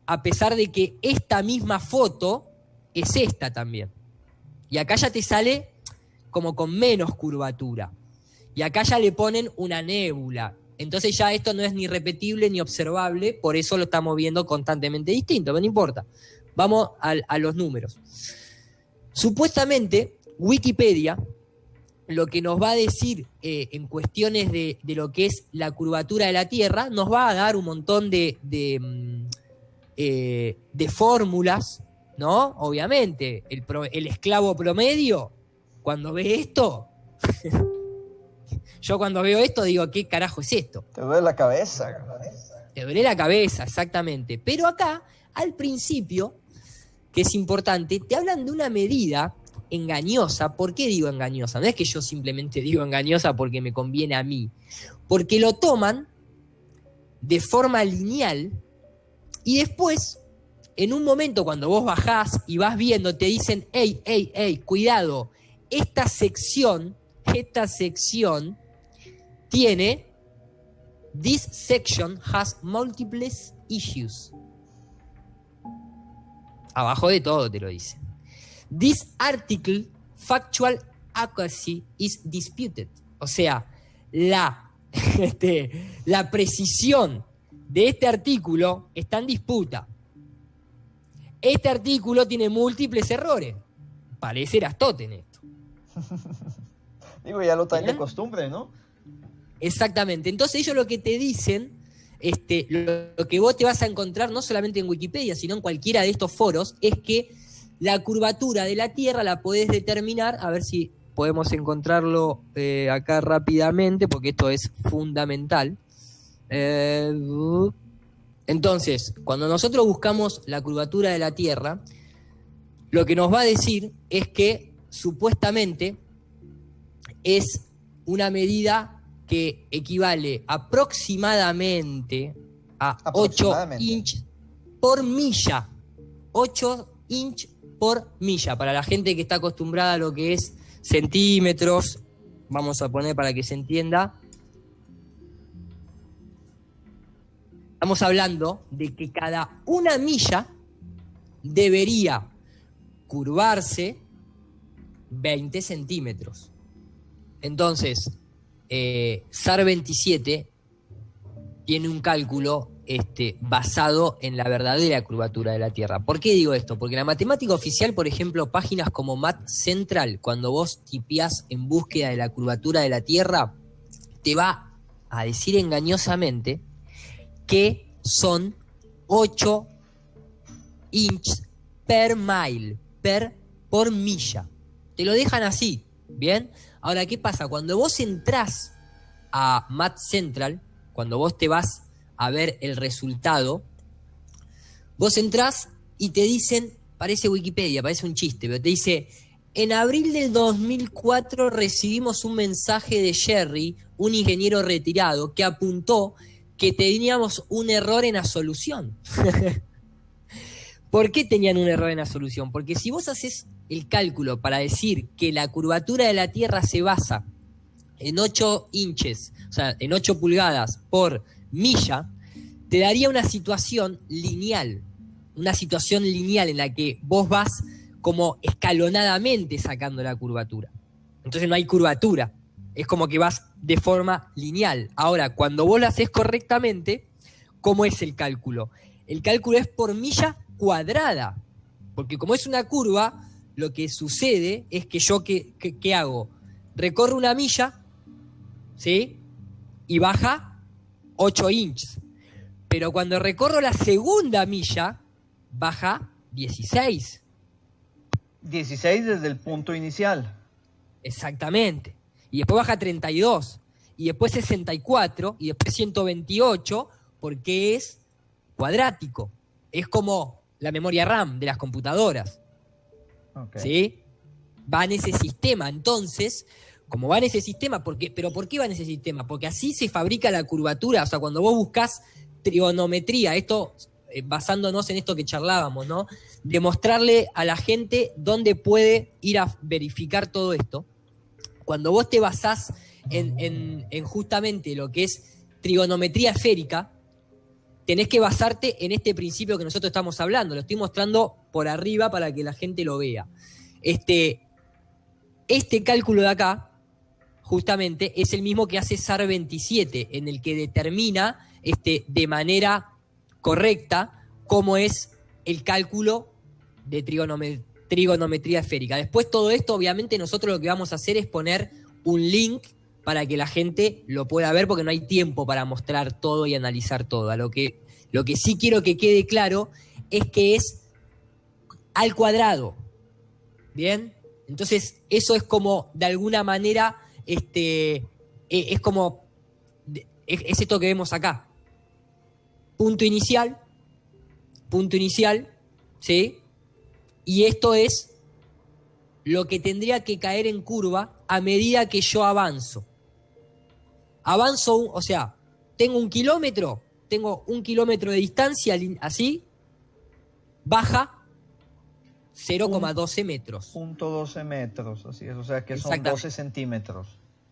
a pesar de que esta misma foto es esta también. Y acá ya te sale como con menos curvatura. Y acá ya le ponen una nébula. Entonces ya esto no es ni repetible ni observable, por eso lo estamos viendo constantemente distinto, pero no importa. Vamos a los números. Supuestamente, Wikipedia lo que nos va a decir en cuestiones de lo que es la curvatura de la Tierra, nos va a dar un montón de fórmulas, ¿no? Obviamente, el esclavo promedio, cuando ve esto, yo cuando veo esto digo, ¿qué carajo es esto? Te duele la cabeza. Te duele la cabeza, exactamente. Pero acá, al principio, que es importante, te hablan de una medida engañosa. ¿Por qué digo engañosa? No es que yo simplemente digo engañosa porque me conviene a mí, porque lo toman de forma lineal y después, en un momento cuando vos bajás y vas viendo, te dicen, hey, cuidado, esta sección tiene, this section has multiple issues. Abajo de todo te lo dice. This article factual accuracy is disputed. O sea, la precisión de este artículo está en disputa. Este artículo tiene múltiples errores. Parece Aristóteles esto. Digo, ya lo traen de costumbre, ¿no? Exactamente. Entonces ellos lo que te dicen, lo que vos te vas a encontrar no solamente en Wikipedia, sino en cualquiera de estos foros, es que la curvatura de la Tierra la podés determinar, a ver si podemos encontrarlo acá rápidamente, porque esto es fundamental. Entonces, cuando nosotros buscamos la curvatura de la Tierra, lo que nos va a decir es que supuestamente es una medida que equivale aproximadamente a 8 inch por milla. 8 inch por milla. Para la gente que está acostumbrada a lo que es centímetros, vamos a poner para que se entienda. Estamos hablando de que cada una milla debería curvarse 20 centímetros. Entonces, SAR 27 tiene un cálculo basado en la verdadera curvatura de la Tierra. ¿Por qué digo esto? Porque la matemática oficial, por ejemplo, páginas como Math Central, cuando vos tipeás en búsqueda de la curvatura de la Tierra, te va a decir engañosamente que son 8 inches per mile, por milla. Te lo dejan así, ¿bien? Ahora, ¿qué pasa? Cuando vos entrás a Math Central, cuando vos te vas a ver el resultado, vos entrás y te dicen, parece Wikipedia, parece un chiste, pero te dice: en abril del 2004 recibimos un mensaje de Jerry, un ingeniero retirado, que apuntó que teníamos un error en la solución. ¿Por qué tenían un error en la solución? Porque si vos haces el cálculo para decir que la curvatura de la Tierra se basa en 8 inches, o sea, en 8 pulgadas por milla, te daría una situación lineal en la que vos vas como escalonadamente sacando la curvatura. Entonces no hay curvatura, es como que vas de forma lineal. Ahora, cuando vos lo haces correctamente, ¿cómo es el cálculo? El cálculo es por milla cuadrada, porque como es una curva, lo que sucede es que yo, ¿qué hago? Recorro una milla, ¿sí? Y baja 8 inches. Pero cuando recorro la segunda milla, baja 16. 16 desde el punto inicial. Exactamente. Y después baja 32. Y después 64. Y después 128. Porque es cuadrático. Es como la memoria RAM de las computadoras. Okay. ¿Sí? Va en ese sistema. Entonces, como va en ese sistema, ¿pero por qué va en ese sistema? Porque así se fabrica la curvatura. O sea, cuando vos buscás trigonometría, esto basándonos en esto que charlábamos, ¿no? Demostrarle a la gente dónde puede ir a verificar todo esto. Cuando vos te basás en justamente lo que es trigonometría esférica, tenés que basarte en este principio que nosotros estamos hablando. Lo estoy mostrando por arriba para que la gente lo vea. Este cálculo de acá, justamente, es el mismo que hace SAR 27, en el que determina de manera correcta cómo es el cálculo de trigonometría esférica. Después todo esto, obviamente, nosotros lo que vamos a hacer es poner un link para que la gente lo pueda ver, porque no hay tiempo para mostrar todo y analizar todo. Lo que sí quiero que quede claro es que es al cuadrado. ¿Bien? Entonces, eso es como, de alguna manera, es como, es esto que vemos acá. Punto inicial, ¿sí? Y esto es lo que tendría que caer en curva a medida que yo avanzo. O sea, tengo 1 kilómetro, tengo 1 kilómetro de distancia, así, baja 0,12 metros. 0,12 metros, así es, o sea que son 12 centímetros.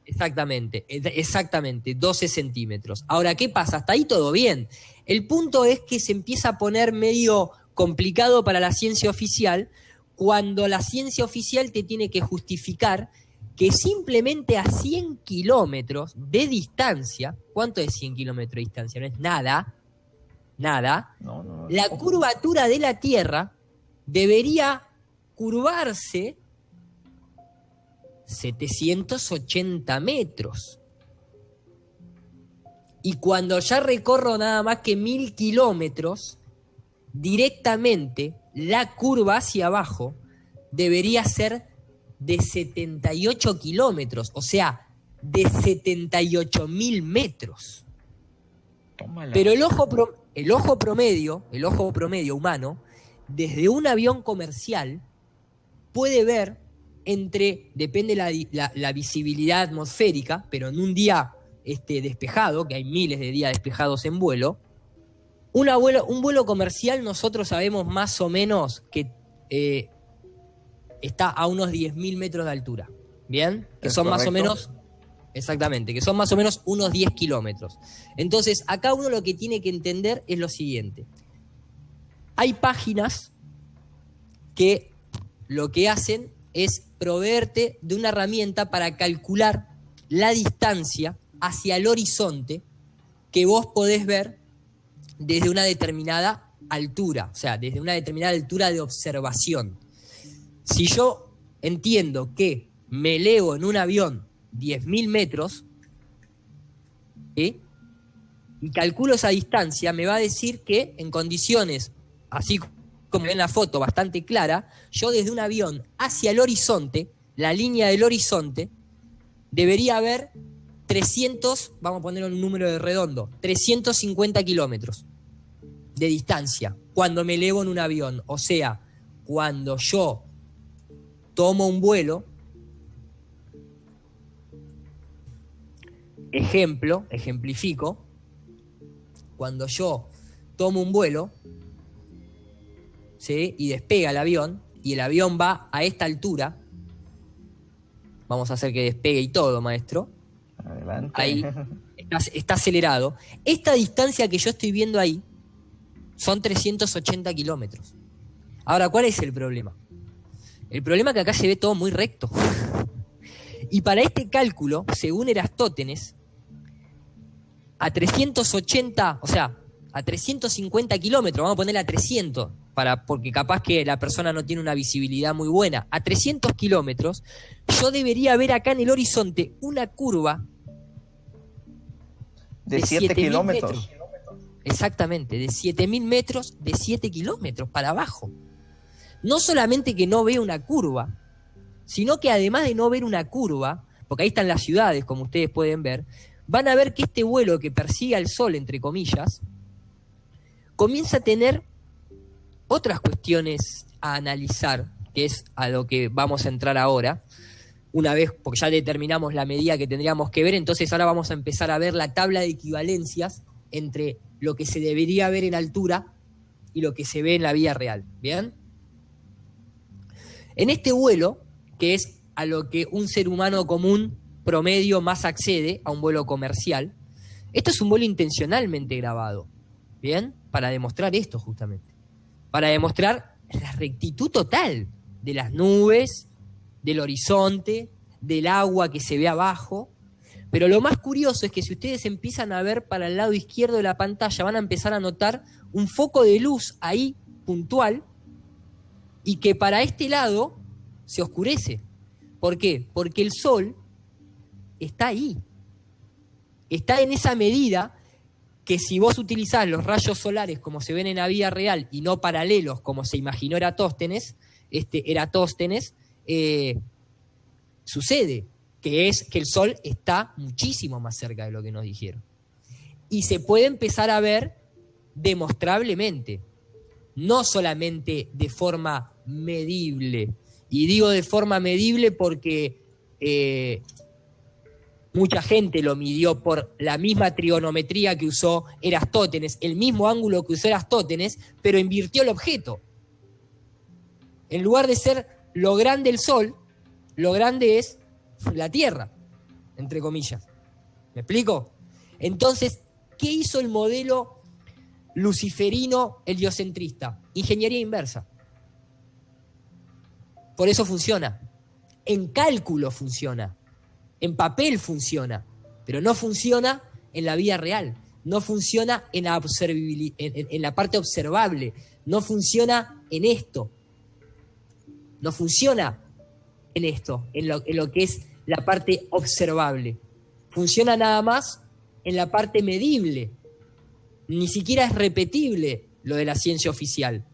Exactamente, 12 centímetros. Ahora, ¿qué pasa? Hasta ahí todo bien. El punto es que se empieza a poner medio complicado para la ciencia oficial, cuando la ciencia oficial te tiene que justificar que simplemente a 100 kilómetros de distancia, ¿cuánto es 100 kilómetros de distancia? No es nada, No, la curvatura de la Tierra debería curvarse 780 metros. Y cuando ya recorro nada más que 1000 kilómetros, directamente la curva hacia abajo debería ser de 78 kilómetros, o sea, de 78.000 metros. Tómala. Pero el ojo promedio humano, desde un avión comercial, puede ver depende la visibilidad atmosférica, pero en un día despejado, que hay miles de días despejados en vuelo, un vuelo comercial nosotros sabemos más o menos que está a unos 10.000 metros de altura, ¿bien? Que son más o menos, exactamente, que son más o menos unos 10 kilómetros. Entonces, acá uno lo que tiene que entender es lo siguiente. Hay páginas que lo que hacen es proveerte de una herramienta para calcular la distancia hacia el horizonte que vos podés ver desde una determinada altura, o sea, desde una determinada altura de observación. Si yo entiendo que me elevo en un avión 10.000 metros, ¿sí?, y calculo esa distancia, me va a decir que en condiciones, así como ven la foto, bastante clara, yo desde un avión hacia el horizonte, la línea del horizonte, debería haber 300, vamos a poner un número de redondo, 350 kilómetros de distancia cuando me elevo en un avión. O sea, cuando yo tomo un vuelo, ejemplifico, cuando yo tomo un vuelo, ¿sí?, y despega el avión, y el avión va a esta altura, vamos a hacer que despegue y todo, maestro. Adelante. Ahí está acelerado. Esta distancia que yo estoy viendo ahí son 380 kilómetros. Ahora, ¿cuál es el problema? El problema es que acá se ve todo muy recto. Y para este cálculo, según Eratóstenes, a 380, o sea, a 350 kilómetros, vamos a ponerle a 300, porque capaz que la persona no tiene una visibilidad muy buena, a 300 kilómetros, yo debería ver acá en el horizonte una curva de 7 kilómetros. Exactamente, de 7.000 metros, de 7 kilómetros para abajo. No solamente que no veo una curva, sino que además de no ver una curva, porque ahí están las ciudades, como ustedes pueden ver, van a ver que este vuelo que persigue al sol, entre comillas, comienza a tener otras cuestiones a analizar, que es a lo que vamos a entrar ahora, una vez, porque ya determinamos la medida que tendríamos que ver, entonces ahora vamos a empezar a ver la tabla de equivalencias entre lo que se debería ver en altura y lo que se ve en la vida real, ¿bien? En este vuelo, que es a lo que un ser humano común promedio más accede, a un vuelo comercial, esto es un vuelo intencionalmente grabado, ¿bien? Para demostrar esto justamente, para demostrar la rectitud total de las nubes, del horizonte, del agua que se ve abajo. Pero lo más curioso es que si ustedes empiezan a ver para el lado izquierdo de la pantalla, van a empezar a notar un foco de luz ahí, puntual, y que para este lado se oscurece. ¿Por qué? Porque el sol está ahí. Está en esa medida que si vos utilizás los rayos solares como se ven en la vida real y no paralelos como se imaginó Eratóstenes, sucede, que es que el sol está muchísimo más cerca de lo que nos dijeron. Y se puede empezar a ver demostrablemente, no solamente de forma medible. Y digo de forma medible porque mucha gente lo midió por la misma trigonometría que usó Eratóstenes, el mismo ángulo que usó Eratóstenes, pero invirtió el objeto. En lugar de ser lo grande el sol, lo grande es la Tierra, entre comillas. ¿Me explico? Entonces, ¿qué hizo el modelo luciferino heliocentrista? Ingeniería inversa. Por eso funciona. En cálculo funciona. En papel funciona. Pero no funciona en la vida real. No funciona en la parte observable. No funciona en esto. No funciona en esto, en lo que es la parte observable. Funciona nada más en la parte medible. Ni siquiera es repetible lo de la ciencia oficial.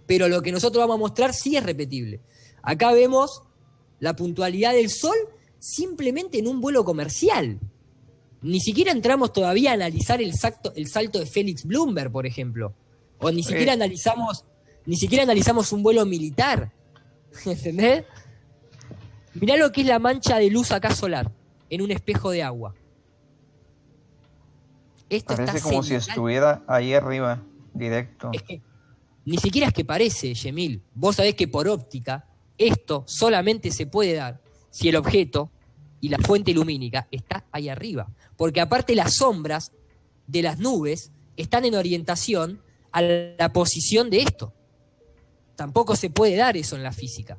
Pero lo que nosotros vamos a mostrar sí es repetible. Acá vemos la puntualidad del sol simplemente en un vuelo comercial. Ni siquiera entramos todavía a analizar el salto de Félix Bloomberg, por ejemplo. O ni siquiera analizamos un vuelo militar. ¿Entendés? Mirá lo que es la mancha de luz acá solar en un espejo de agua. Esto parece está como si estuviera ahí arriba, directo. Es que ni siquiera es que parece, Yemil. Vos sabés que por óptica esto solamente se puede dar si el objeto y la fuente lumínica está ahí arriba. Porque aparte las sombras de las nubes están en orientación a la posición de esto. Tampoco se puede dar eso en la física.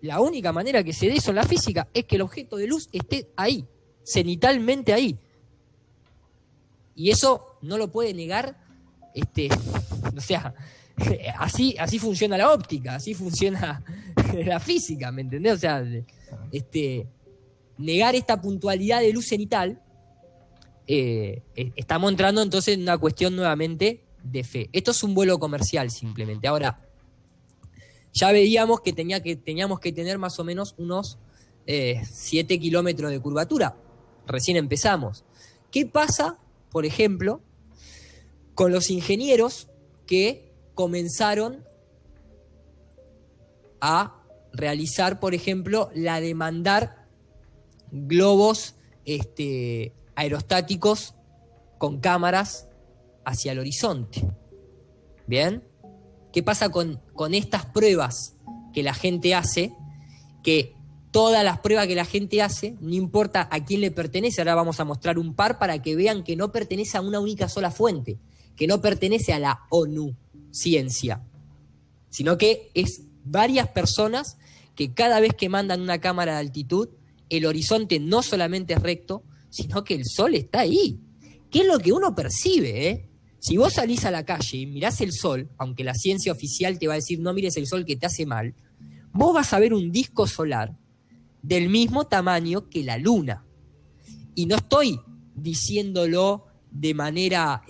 La única manera que se dé eso en la física es que el objeto de luz esté ahí, cenitalmente ahí. Y eso no lo puede negar. O sea, así funciona la óptica, así funciona la física, ¿me entendés? O sea, negar esta puntualidad de luz cenital, estamos entrando entonces en una cuestión nuevamente de fe. Esto es un vuelo comercial simplemente. Ahora, ya veíamos que teníamos que tener más o menos unos 7 kilómetros de curvatura. Recién empezamos. ¿Qué pasa, por ejemplo, con los ingenieros que comenzaron a realizar, por ejemplo, la de mandar globos aerostáticos con cámaras hacia el horizonte? ¿Bien? ¿Qué pasa con estas pruebas que la gente hace? Que todas las pruebas que la gente hace, no importa a quién le pertenece, ahora vamos a mostrar un par para que vean que no pertenece a una única sola fuente, que no pertenece a la ONU Ciencia, sino que es varias personas que cada vez que mandan una cámara de altitud, el horizonte no solamente es recto, sino que el sol está ahí. ¿Qué es lo que uno percibe, eh? Si vos salís a la calle y mirás el sol, aunque la ciencia oficial te va a decir no mires el sol que te hace mal, vos vas a ver un disco solar del mismo tamaño que la luna. Y no estoy diciéndolo de manera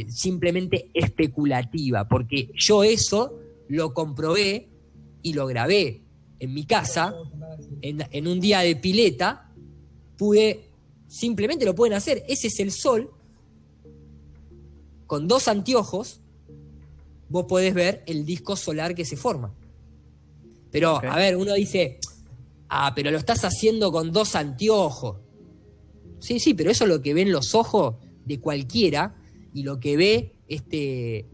simplemente especulativa, porque yo eso lo comprobé y lo grabé en mi casa, en un día de pileta, simplemente lo pueden hacer. Ese es el sol. Con 2 anteojos, vos podés ver el disco solar que se forma. Pero, okay. A ver, uno dice, pero lo estás haciendo con 2 anteojos. Sí, pero eso es lo que ven los ojos de cualquiera y lo que ve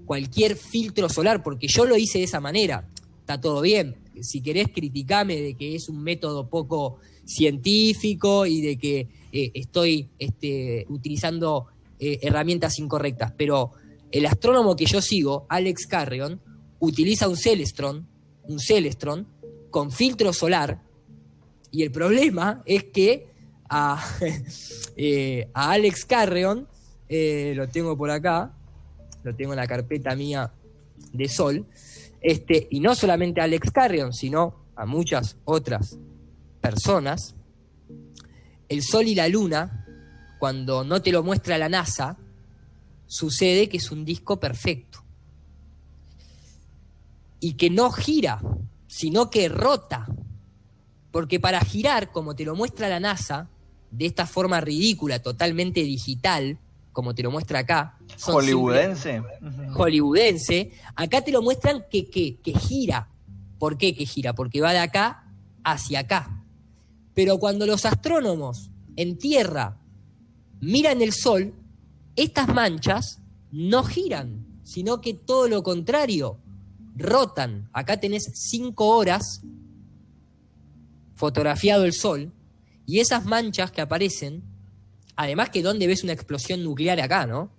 cualquier filtro solar, porque yo lo hice de esa manera. Está todo bien. Si querés criticame de que es un método poco científico y de que estoy utilizando herramientas incorrectas, pero el astrónomo que yo sigo, Alex Carrion, utiliza un Celestron con filtro solar, y el problema es que a Alex Carrion, lo tengo por acá, lo tengo en la carpeta mía de sol, y no solamente a Alex Carrion, sino a muchas otras personas, el sol y la luna, cuando no te lo muestra la NASA, sucede que es un disco perfecto. Y que no gira, sino que rota. Porque para girar, como te lo muestra la NASA, de esta forma ridícula, totalmente digital, como te lo muestra acá. Hollywoodense. Hollywoodense. Acá te lo muestran que gira. ¿Por qué que gira? Porque va de acá hacia acá. Pero cuando los astrónomos en tierra miran el sol, estas manchas no giran, sino que todo lo contrario, rotan. Acá tenés 5 horas fotografiado el sol, y esas manchas que aparecen, además que donde ves una explosión nuclear acá, ¿no?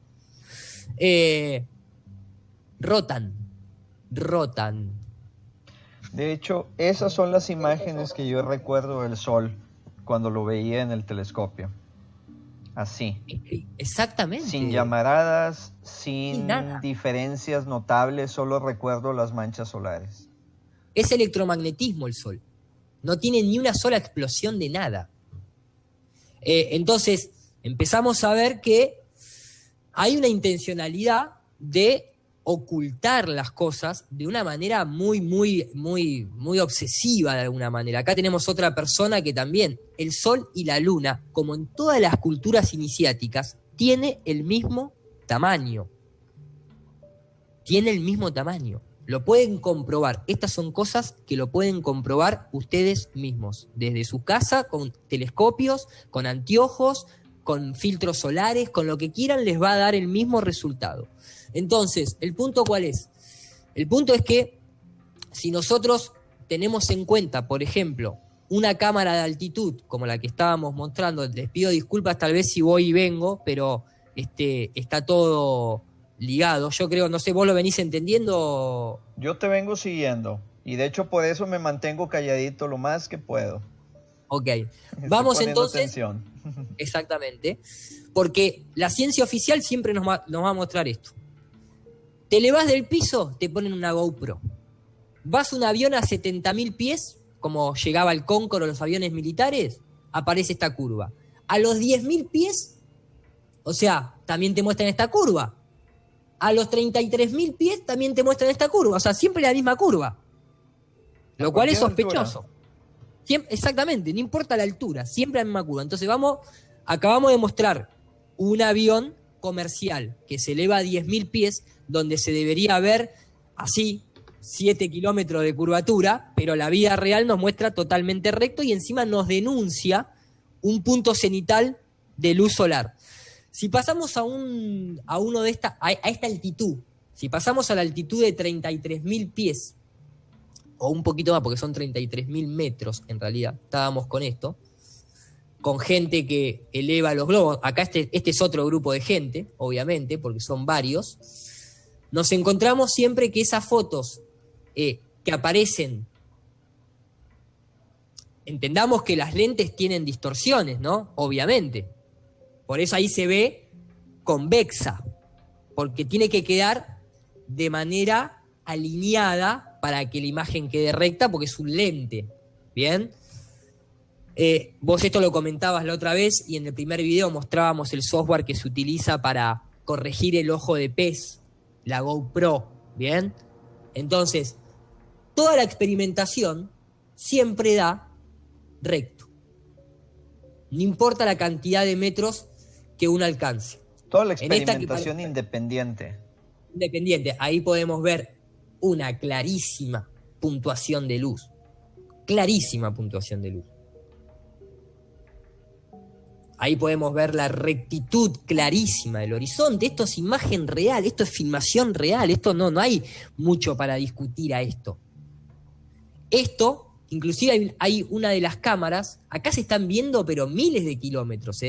Rotan. De hecho, esas son las imágenes que yo recuerdo del sol cuando lo veía en el telescopio. Así. Exactamente. Sin llamaradas, sin diferencias notables, solo recuerdo las manchas solares. Es electromagnetismo el sol. No tiene ni una sola explosión de nada. Entonces, empezamos a ver que hay una intencionalidad de ocultar las cosas de una manera muy obsesiva de alguna manera. Acá tenemos otra persona que también, el sol y la luna, como en todas las culturas iniciáticas, tiene el mismo tamaño. Lo pueden comprobar. Estas son cosas que lo pueden comprobar ustedes mismos, desde su casa, con telescopios, con anteojos, con filtros solares, con lo que quieran, les va a dar el mismo resultado. Entonces, ¿el punto cuál es? El punto es que si nosotros tenemos en cuenta, por ejemplo, una cámara de altitud como la que estábamos mostrando, les pido disculpas tal vez si voy y vengo, pero está todo ligado. Yo creo, no sé, ¿vos lo venís entendiendo? Yo te vengo siguiendo, y de hecho por eso me mantengo calladito lo más que puedo. Ok, vamos entonces. Atención. Exactamente. Porque la ciencia oficial siempre nos va a mostrar esto. Te elevás del piso, te ponen una GoPro. Vas a un avión a 70.000 pies, como llegaba el Concorde o los aviones militares, aparece esta curva. A los 10.000 pies, o sea, también te muestran esta curva. A los 33.000 pies también te muestran esta curva. O sea, siempre la misma curva. Lo cual es sospechoso. Exactamente, no importa la altura, siempre la misma curva. Entonces acabamos de mostrar un avión comercial que se eleva a 10.000 pies, donde se debería ver así 7 kilómetros de curvatura, pero la vida real nos muestra totalmente recto y encima nos denuncia un punto cenital de luz solar. Si pasamos a esta altitud, si pasamos a la altitud de 33.000 pies, o un poquito más, porque son 33.000 metros en realidad, estábamos con esto, con gente que eleva los globos. Acá este es otro grupo de gente, obviamente, porque son varios. Nos encontramos siempre que esas fotos que aparecen, entendamos que las lentes tienen distorsiones, ¿no? Obviamente. Por eso ahí se ve convexa, porque tiene que quedar de manera alineada para que la imagen quede recta, porque es un lente. ¿Bien? Vos esto lo comentabas la otra vez y en el primer video mostrábamos el software que se utiliza para corregir el ojo de pez, la GoPro, ¿bien? Entonces, toda la experimentación siempre da recto. No importa la cantidad de metros que uno alcance. Toda la experimentación independiente. Independiente. Ahí podemos ver una clarísima puntuación de luz. Clarísima puntuación de luz. Ahí podemos ver la rectitud clarísima del horizonte. Esto es imagen real, esto es filmación real, esto no hay mucho para discutir a esto. Esto, inclusive hay una de las cámaras, acá se están viendo pero miles de kilómetros,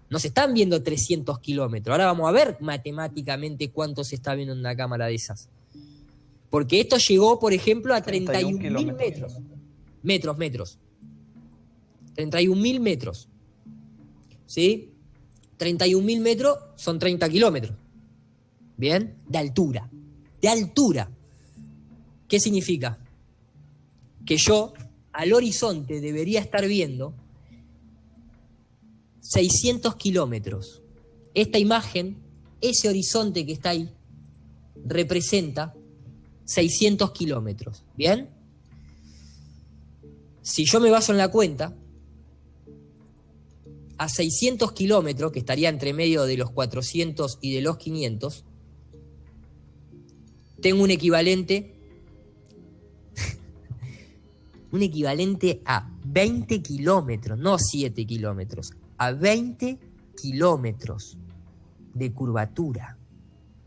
no se están viendo 300 kilómetros. Ahora vamos a ver matemáticamente cuánto se está viendo en una cámara de esas. Porque esto llegó, por ejemplo, a 31.000 metros. Metros. 31.000 metros. ¿Sí? 31.000 metros son 30 kilómetros. ¿Bien? De altura. De altura. ¿Qué significa? Que yo al horizonte debería estar viendo 600 kilómetros. Esta imagen, ese horizonte que está ahí, representa 600 kilómetros. ¿Bien? Si yo me baso en la cuenta, a 600 kilómetros, que estaría entre medio de los 400 y de los 500, tengo un equivalente a 20 kilómetros, no 7 kilómetros, a 20 kilómetros de curvatura.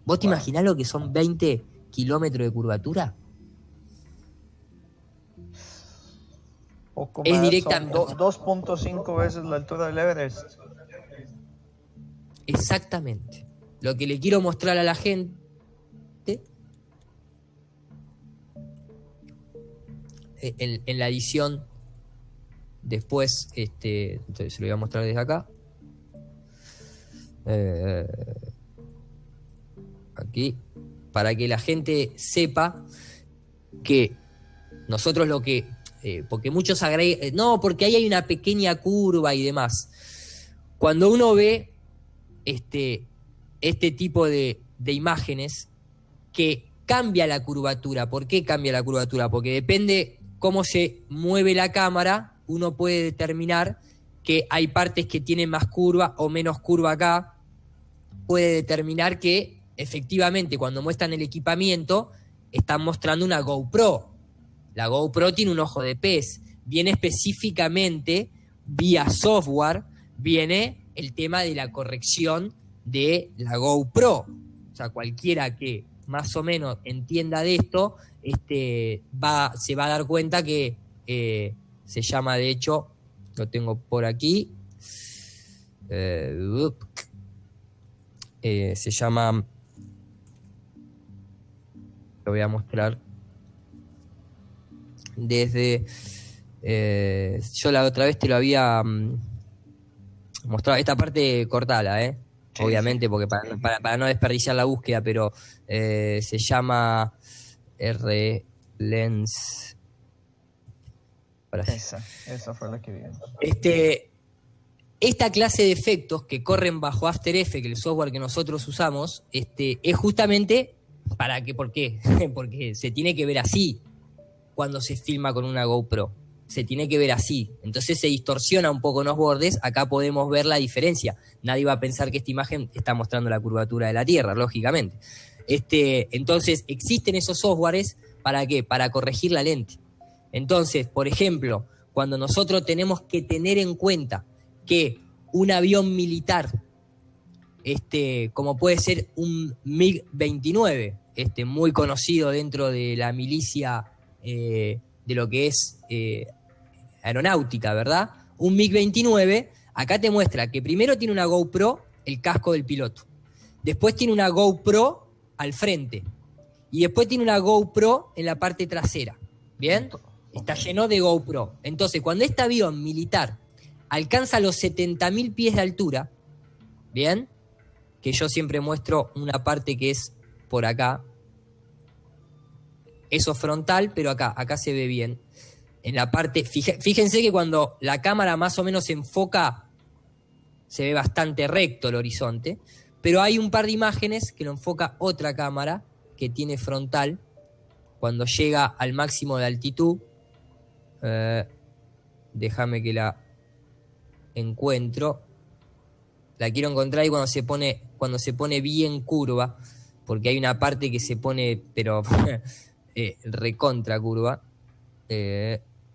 ¿Vos te imaginás lo que son 20 kilómetros de curvatura? Poco Es más, directamente. 2.5 veces la altura del Everest. Exactamente. Lo que le quiero mostrar a la gente en la edición después, entonces se lo voy a mostrar desde acá. Aquí, para que la gente sepa que nosotros lo que porque muchos agregan, no, porque ahí hay una pequeña curva y demás. Cuando uno ve este tipo de imágenes que cambia la curvatura. ¿Por qué cambia la curvatura? Porque depende cómo se mueve la cámara, uno puede determinar que hay partes que tienen más curva o menos curva acá. Puede determinar que efectivamente cuando muestran el equipamiento están mostrando una GoPro. La GoPro tiene un ojo de pez. Viene específicamente vía software, viene el tema de la corrección de la GoPro. O sea, cualquiera que más o menos entienda de esto, se va a dar cuenta que se llama, de hecho, lo tengo por aquí, se llama, lo voy a mostrar desde, yo la otra vez te lo había Mostraba esta parte, cortala, Sí, obviamente, porque para no desperdiciar la búsqueda, pero se llama R-Lens. Ahora sí. Esa fue la que vi. Esta clase de efectos que corren bajo After Effects, el software que nosotros usamos, es justamente para que, ¿por qué? Porque se tiene que ver así cuando se filma con una GoPro. Se tiene que ver así. Entonces se distorsiona un poco en los bordes. Acá podemos ver la diferencia. Nadie va a pensar que esta imagen está mostrando la curvatura de la Tierra, lógicamente. Entonces existen esos softwares, ¿para qué? Para corregir la lente. Entonces, por ejemplo, cuando nosotros tenemos que tener en cuenta que un avión militar, como puede ser un MiG-29, muy conocido dentro de la milicia de lo que es aeronáutica, ¿verdad? Un MiG-29, acá te muestra que primero tiene una GoPro, el casco del piloto. Después tiene una GoPro al frente. Y después tiene una GoPro en la parte trasera. ¿Bien? Está lleno de GoPro. Entonces, cuando este avión militar alcanza los 70.000 pies de altura, ¿bien? Que yo siempre muestro una parte que es por acá. Eso frontal, pero acá se ve bien. En la parte, fíjense que cuando la cámara más o menos se enfoca, se ve bastante recto el horizonte, pero hay un par de imágenes que lo enfoca otra cámara que tiene frontal, cuando llega al máximo de altitud. Déjame que la encuentro. La quiero encontrar y cuando se pone bien curva, porque hay una parte que se pone, pero recontra curva.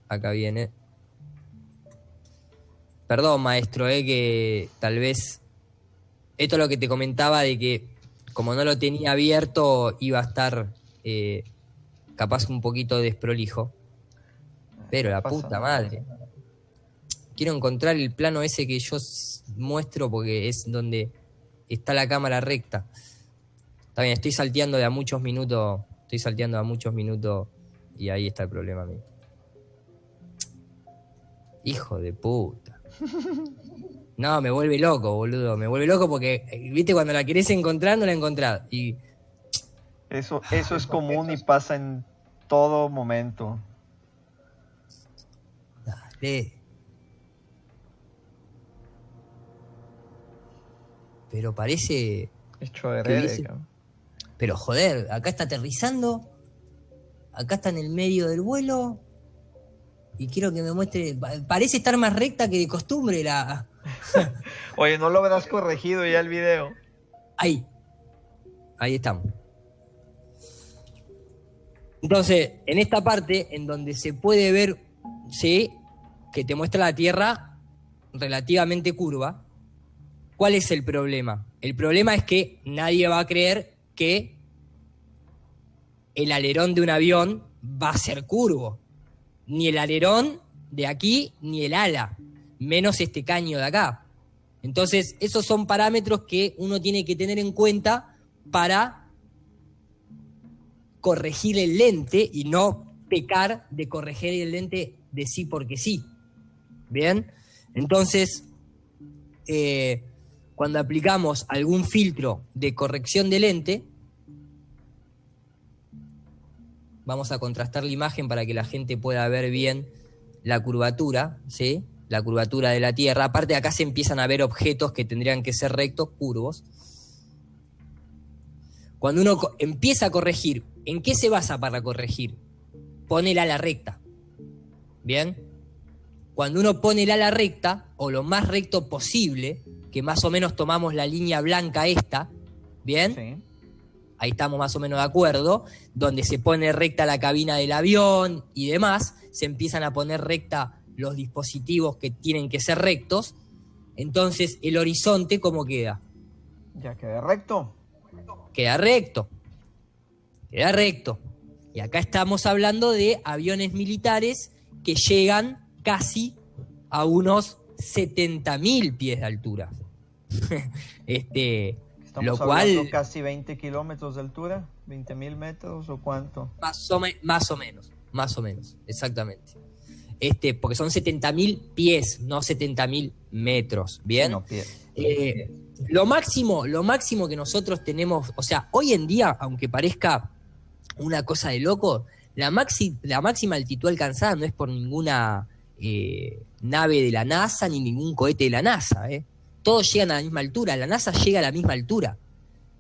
Acá viene. Perdón, maestro, que tal vez esto es lo que te comentaba, de que como no lo tenía abierto iba a estar capaz un poquito desprolijo. Pero la puta madre. Quiero encontrar el plano ese que yo muestro, porque es donde está la cámara recta. Está bien, estoy salteando a muchos minutos y ahí está el problema mío. Hijo de puta. No, me vuelve loco, boludo. Me vuelve loco porque, viste, cuando la querés encontrar, no la encontrás. Y Eso es común y pasa en todo momento. dale. Pero parece... Hecho de red. Pero joder, acá está aterrizando. Acá está en el medio del vuelo. Y quiero que me muestre... Parece estar más recta que de costumbre la... Oye, ¿no lo habrás corregido ya el video? Ahí estamos. Entonces, en esta parte, en donde se puede ver, ¿sí?, que te muestra la Tierra relativamente curva, ¿cuál es el problema? El problema es que nadie va a creer que el alerón de un avión va a ser curvo. Ni el alerón de aquí, ni el ala, menos este caño de acá. Entonces, esos son parámetros que uno tiene que tener en cuenta para corregir el lente y no pecar de corregir el lente de sí porque sí. ¿Bien? Entonces, cuando aplicamos algún filtro de corrección de lente, vamos a contrastar la imagen para que la gente pueda ver bien la curvatura, ¿sí?, la curvatura de la Tierra. Aparte, acá se empiezan a ver objetos que tendrían que ser rectos, curvos. Cuando uno empieza a corregir, ¿en qué se basa para corregir? Pone el ala recta. ¿Bien? Cuando uno pone el ala recta, o lo más recto posible, que más o menos tomamos la línea blanca esta, ¿bien? Sí. Ahí estamos más o menos de acuerdo, donde se pone recta la cabina del avión y demás, se empiezan a poner recta los dispositivos que tienen que ser rectos. Entonces, el horizonte, ¿cómo queda? Ya queda recto. Queda recto. Queda recto. Y acá estamos hablando de aviones militares que llegan casi a unos 70.000 pies de altura. Estamos Lo cual, hablando casi 20 kilómetros de altura, 20.000 metros o cuánto. más o menos, exactamente. porque son 70.000 pies, no 70.000 metros, ¿bien? No, pies. Lo máximo que nosotros tenemos, o sea, hoy en día, aunque parezca una cosa de loco, la máxima altitud alcanzada no es por ninguna nave de la NASA ni ningún cohete de la NASA, ¿eh? Todos llegan a la misma altura, la NASA llega a la misma altura.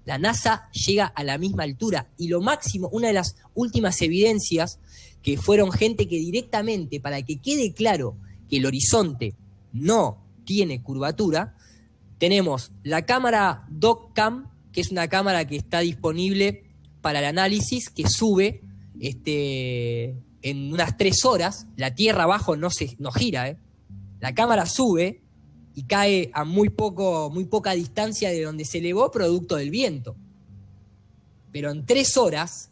La NASA llega a la misma altura. Y lo máximo, una de las últimas evidencias, que fueron gente que directamente, para que quede claro que el horizonte no tiene curvatura, tenemos la cámara DocCam, que es una cámara que está disponible para el análisis, que sube en unas 3 horas. La Tierra abajo no gira, ¿eh? La cámara sube y cae a muy poca distancia de donde se elevó, producto del viento. Pero en 3 horas,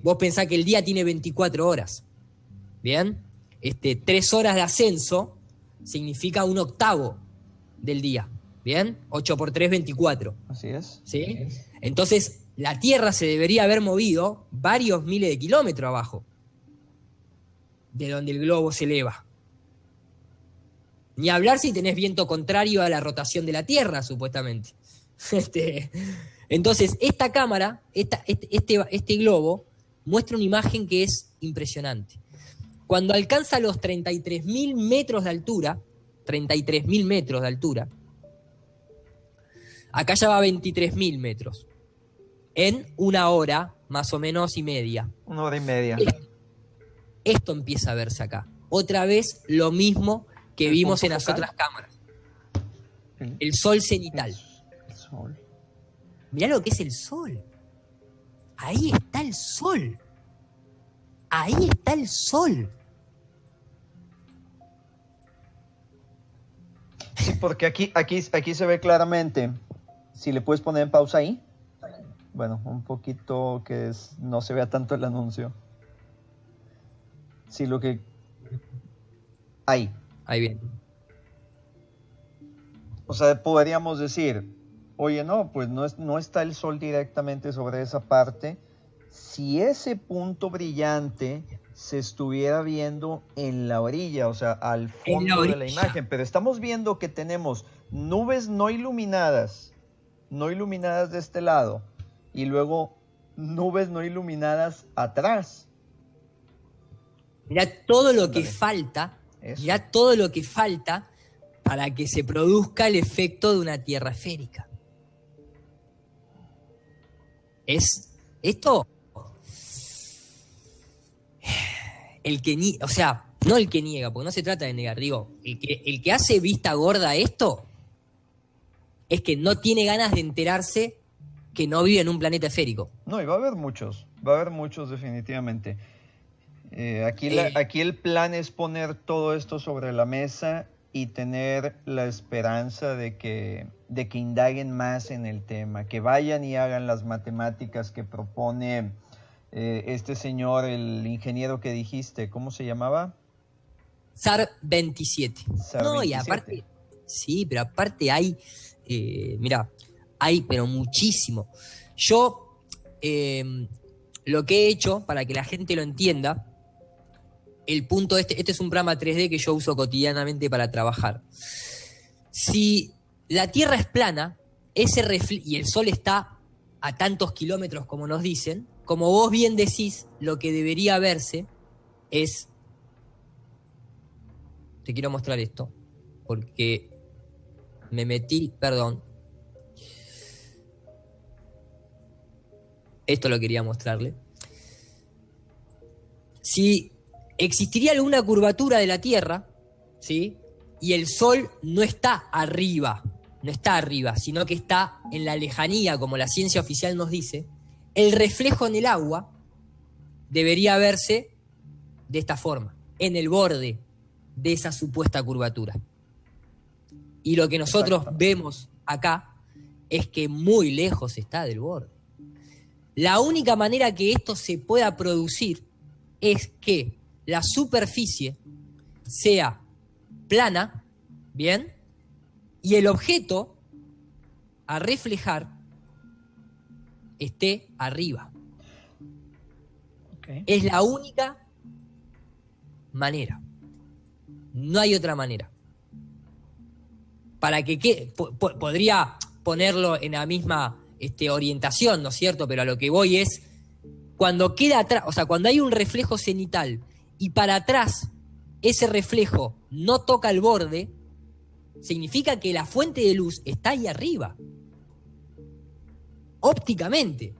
vos pensás que el día tiene 24 horas. ¿Bien? 3 horas de ascenso significa 1/8 del día. ¿Bien? 8 por 3, 24. Así es. ¿Sí? Entonces, la Tierra se debería haber movido varios miles de kilómetros abajo de donde el globo se eleva. Ni hablar si tenés viento contrario a la rotación de la Tierra, supuestamente. Entonces, esta cámara, este globo, muestra una imagen que es impresionante. Cuando alcanza los 33.000 metros de altura, acá ya va a 23.000 metros, en 1 hora, más o menos, y media. 1 hora y media. Esto empieza a verse acá. Otra vez lo mismo que vimos en las otras cámaras. El sol cenital. El sol. Mirá lo que es el sol. Ahí está el sol. Ahí está el sol. Sí, porque aquí se ve claramente. Si le puedes poner en pausa ahí. Bueno, un poquito no se vea tanto el anuncio. Sí, lo que... Ahí. Ahí viene. O sea, podríamos decir, oye, no, pues no está el sol directamente sobre esa parte. Si ese punto brillante se estuviera viendo en la orilla, o sea, al fondo de la imagen, pero estamos viendo que tenemos nubes no iluminadas de este lado, y luego nubes no iluminadas atrás. Mirá todo lo que falta. Mirá todo lo que falta para que se produzca el efecto de una Tierra esférica. Esto, no el que niega, porque no se trata de negar, digo, el que hace vista gorda a esto es que no tiene ganas de enterarse que no vive en un planeta esférico. No, y va a haber muchos definitivamente. Aquí el plan es poner todo esto sobre la mesa y tener la esperanza de que indaguen más en el tema, que vayan y hagan las matemáticas que propone este señor, el ingeniero que dijiste, ¿cómo se llamaba? SAR 27. No, 27. Y aparte, sí, pero aparte hay, hay pero muchísimo. Yo lo que he hecho, para que la gente lo entienda, el punto este es un programa 3D que yo uso cotidianamente para trabajar. Si la Tierra es plana, y el Sol está a tantos kilómetros como nos dicen, como vos bien decís, lo que debería verse es... Te quiero mostrar esto, porque me metí, perdón. Esto lo quería mostrarle. Si existiría alguna curvatura de la Tierra, ¿sí? Y el Sol no está arriba, sino que está en la lejanía, como la ciencia oficial nos dice, el reflejo en el agua debería verse de esta forma, en el borde de esa supuesta curvatura. Y lo que nosotros vemos acá es que muy lejos está del borde. La única manera que esto se pueda producir es que la superficie sea plana, ¿bien? Y el objeto a reflejar esté arriba. Okay. Es la única manera. No hay otra manera. Para que podría ponerlo en la misma orientación, ¿no es cierto? Pero a lo que voy es, cuando queda atrás, o sea, cuando hay un reflejo cenital y para atrás ese reflejo no toca el borde, significa que la fuente de luz está ahí arriba. Ópticamente,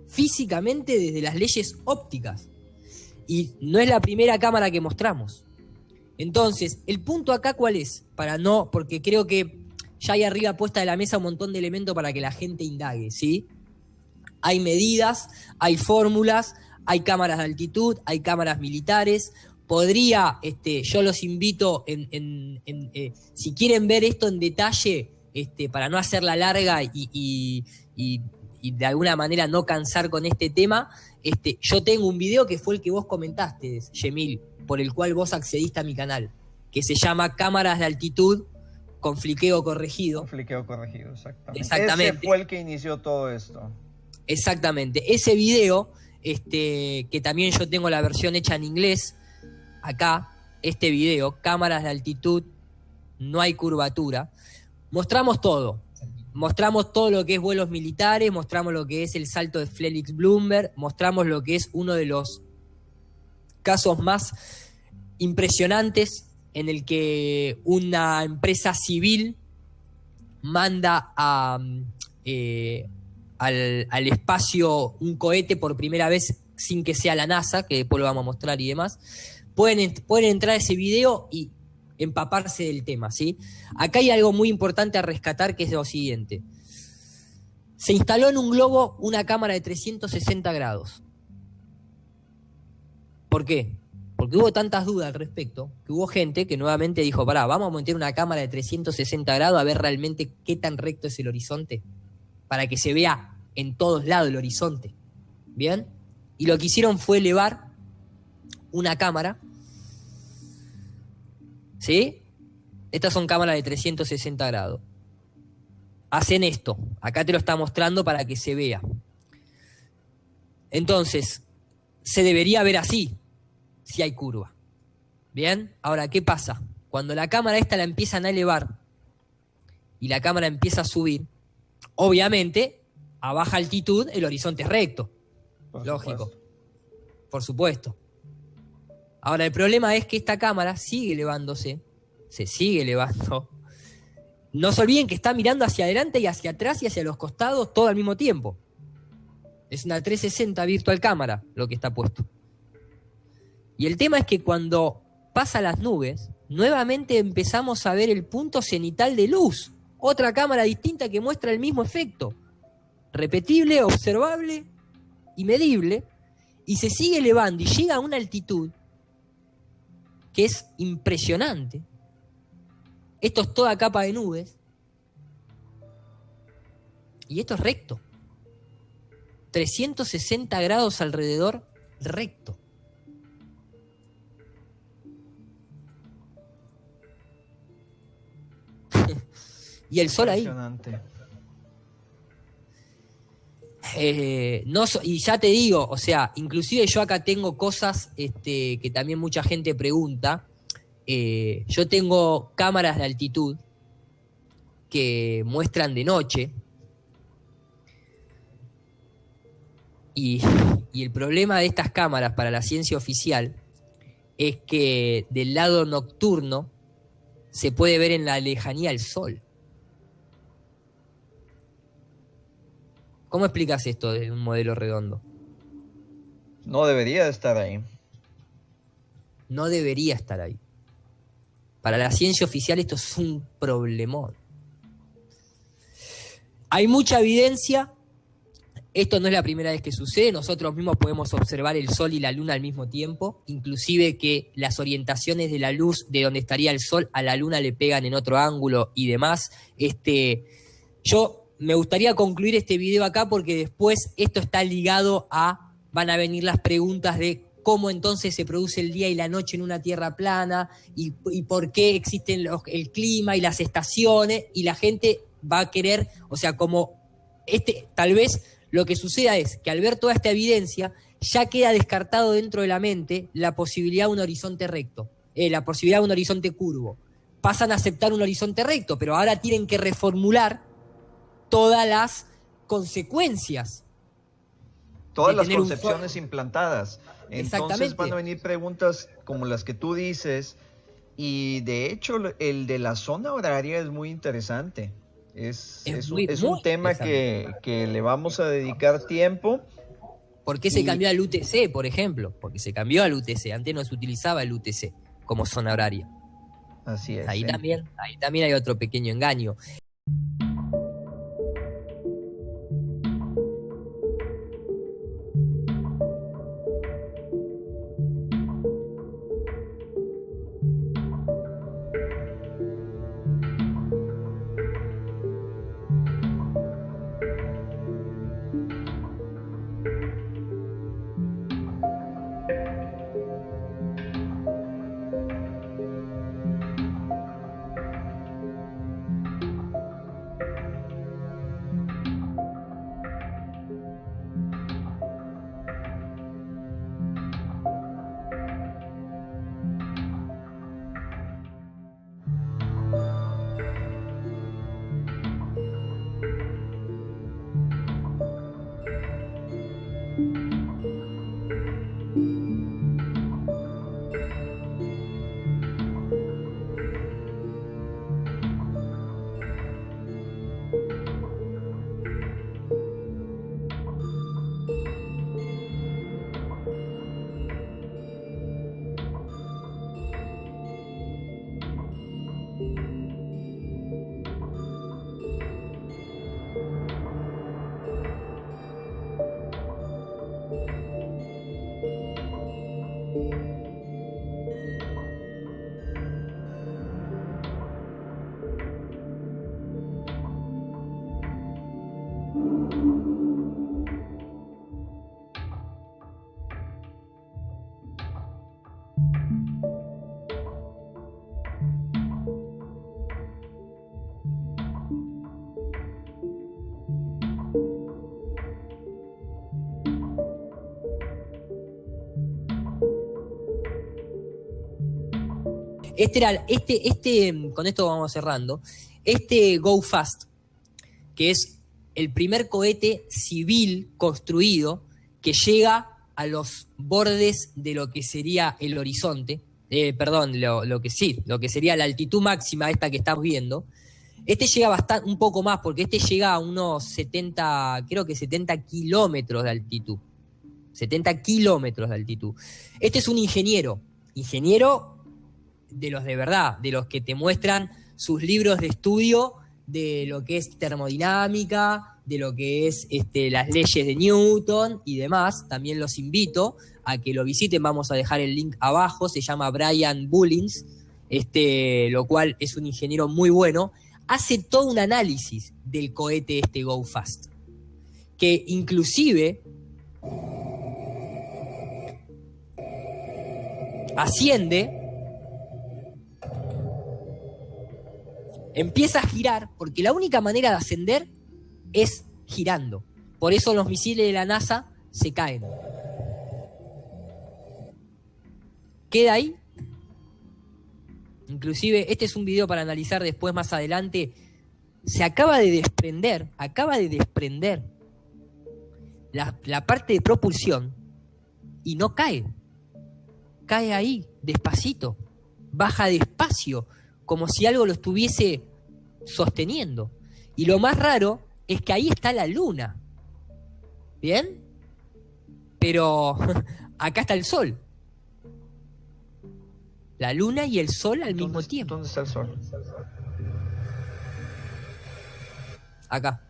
físicamente, desde las leyes ópticas. Y no es la primera cámara que mostramos. Entonces, el punto acá, ¿cuál es? Porque creo que ya hay arriba puesta de la mesa un montón de elementos para que la gente indague, ¿sí? Hay medidas, hay fórmulas, hay cámaras de altitud, hay cámaras militares. Yo los invito, si quieren ver esto en detalle, para no hacerla larga y de alguna manera no cansar con este tema, yo tengo un video que fue el que vos comentaste, Yemil, por el cual vos accediste a mi canal, que se llama Cámaras de Altitud con fliqueo corregido. Fliqueo corregido, exactamente. Exactamente. Ese fue el que inició todo esto. Exactamente. Ese video, que también yo tengo la versión hecha en inglés, acá, este video, Cámaras de Altitud, no hay curvatura, mostramos todo. Mostramos todo lo que es vuelos militares, mostramos lo que es el salto de Felix Bloomberg, mostramos lo que es uno de los casos más impresionantes en el que una empresa civil manda al espacio un cohete por primera vez sin que sea la NASA, que después lo vamos a mostrar y demás. Pueden entrar a ese video y empaparse del tema, ¿sí? Acá hay algo muy importante a rescatar, que es lo siguiente. Se instaló en un globo una cámara de 360 grados. ¿Por qué? Porque hubo tantas dudas al respecto, que hubo gente que nuevamente dijo, vamos a meter una cámara de 360 grados a ver realmente qué tan recto es el horizonte, para que se vea en todos lados el horizonte. ¿Bien? Y lo que hicieron fue elevar una cámara, ¿sí? Estas son cámaras de 360 grados. Hacen esto. Acá te lo está mostrando para que se vea. Entonces, se debería ver así, si hay curva. ¿Bien? Ahora, ¿qué pasa? Cuando la cámara esta la empiezan a elevar y la cámara empieza a subir, obviamente, a baja altitud el horizonte es recto. Lógico. Por supuesto. Ahora, el problema es que esta cámara sigue elevándose, se sigue elevando. No se olviden que está mirando hacia adelante y hacia atrás y hacia los costados todo al mismo tiempo. Es una 360 virtual cámara lo que está puesto. Y el tema es que cuando pasa las nubes, nuevamente empezamos a ver el punto cenital de luz. Otra cámara distinta que muestra el mismo efecto. Repetible, observable y medible. Y se sigue elevando y llega a una altitud que es impresionante. Esto es toda capa de nubes. Y esto es recto. 360 grados alrededor, recto. Y el sol ahí. Y ya te digo, o sea, inclusive yo acá tengo cosas que también mucha gente pregunta. Yo tengo cámaras de altitud que muestran de noche. Y el problema de estas cámaras para la ciencia oficial es que del lado nocturno se puede ver en la lejanía el sol. ¿Cómo explicas esto de un modelo redondo? No debería estar ahí. No debería estar ahí. Para la ciencia oficial esto es un problemón. Hay mucha evidencia. Esto no es la primera vez que sucede. Nosotros mismos podemos observar el sol y la luna al mismo tiempo. Inclusive que las orientaciones de la luz de donde estaría el sol a la luna le pegan en otro ángulo y demás. Yo me gustaría concluir este video acá porque después esto está ligado a... Van a venir las preguntas de cómo entonces se produce el día y la noche en una tierra plana y por qué existen el clima y las estaciones, y la gente va a querer, o sea, como tal vez lo que suceda es que al ver toda esta evidencia, ya queda descartado dentro de la mente la posibilidad de un horizonte recto, la posibilidad de un horizonte curvo. Pasan a aceptar un horizonte recto, pero ahora tienen que reformular todas las consecuencias. Todas las concepciones implantadas. Entonces van a Exactamente. venir preguntas como las que tú dices, y de hecho el de la zona horaria es muy interesante. Es un tema que le vamos a dedicar tiempo. ¿Por qué se cambió al UTC, por ejemplo? Porque se cambió al UTC. Antes no se utilizaba el UTC como zona horaria. Así es. Ahí también hay otro pequeño engaño. Con esto vamos cerrando. Go Fast, que es el primer cohete civil construido que llega a los bordes de lo que sería el horizonte, lo que sería la altitud máxima esta que estamos viendo. Llega un poco más, porque llega a unos 70 kilómetros de altitud. 70 kilómetros de altitud. Es un ingeniero de los de verdad, de los que te muestran sus libros de estudio de lo que es termodinámica, de lo que es las leyes de Newton y demás. También los invito a que lo visiten, vamos a dejar el link abajo, se llama Brian Bullins, lo cual es un ingeniero muy bueno. Hace todo un análisis del cohete Go Fast, que inclusive asciende, empieza a girar, porque la única manera de ascender es girando. Por eso los misiles de la NASA se caen. Queda ahí. Inclusive, este es un video para analizar después, más adelante. Se acaba de desprender la parte de propulsión y no cae. Cae ahí, despacito. Baja despacio, como si algo lo estuviese sosteniendo. Y lo más raro es que ahí está la luna. ¿Bien? Pero acá está el sol. La luna y el sol al mismo tiempo. ¿Dónde está el sol? Acá.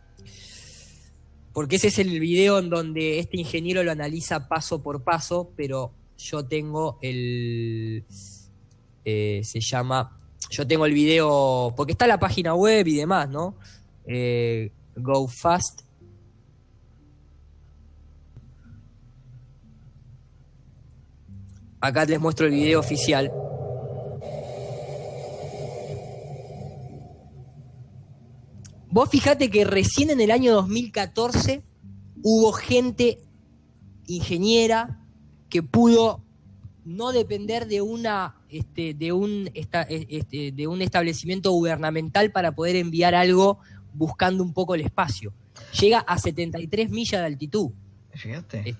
Porque ese es el video en donde este ingeniero lo analiza paso por paso, pero yo tengo yo tengo el video, porque está la página web y demás, ¿no? Go Fast. Acá les muestro el video oficial. Vos fijate que recién en el año 2014 hubo gente ingeniera que pudo no depender de un establecimiento gubernamental para poder enviar algo buscando un poco el espacio. Llega a 73 millas de altitud. Fíjate.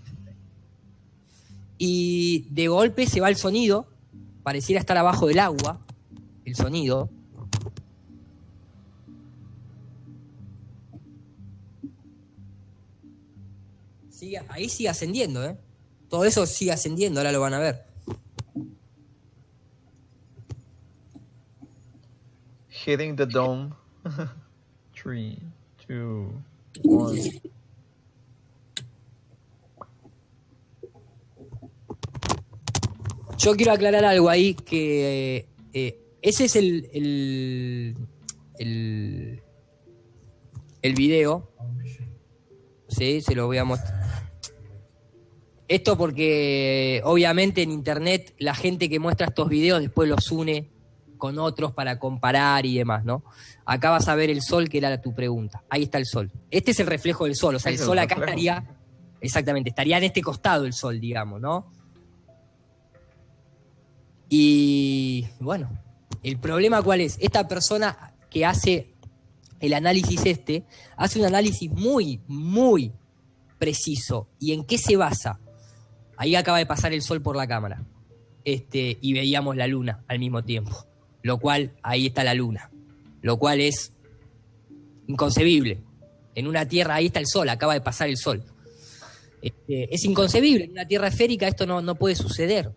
Y de golpe se va el sonido, pareciera estar abajo del agua, el sonido. Ahí sigue ascendiendo, ¿eh? Todo eso sigue ascendiendo, ahora lo van a ver. Hitting the dome. 3, 2, 1. Yo quiero aclarar algo ahí, que ese es el video. Sí, se lo voy a mostrar. Esto porque obviamente en internet la gente que muestra estos videos después los une con otros para comparar y demás, ¿no? Acá vas a ver el sol, que era tu pregunta. Ahí está el sol. Este es el reflejo del sol, o sea, el sol acá estaría, exactamente, estaría en este costado el sol, digamos, ¿no? Y bueno, el problema ¿cuál es? Esta persona que hace el análisis hace un análisis muy, muy preciso. ¿Y en qué se basa? Ahí acaba de pasar el sol por la cámara. Y veíamos la luna al mismo tiempo. Lo cual, ahí está la luna. Lo cual es inconcebible. En una tierra, ahí está el sol, acaba de pasar el sol. Es inconcebible. En una tierra esférica esto no puede suceder.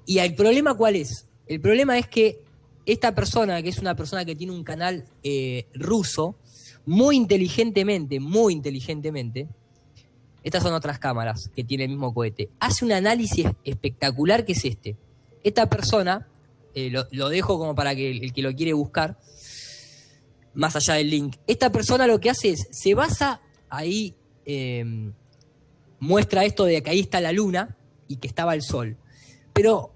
¿Y el problema cuál es? El problema es que esta persona, que es una persona que tiene un canal ruso, muy inteligentemente, estas son otras cámaras que tiene el mismo cohete, hace un análisis espectacular que es este. Esta persona, lo dejo como para que el que lo quiere buscar, más allá del link, esta persona lo que hace es, se basa ahí, muestra esto de que ahí está la luna y que estaba el sol, pero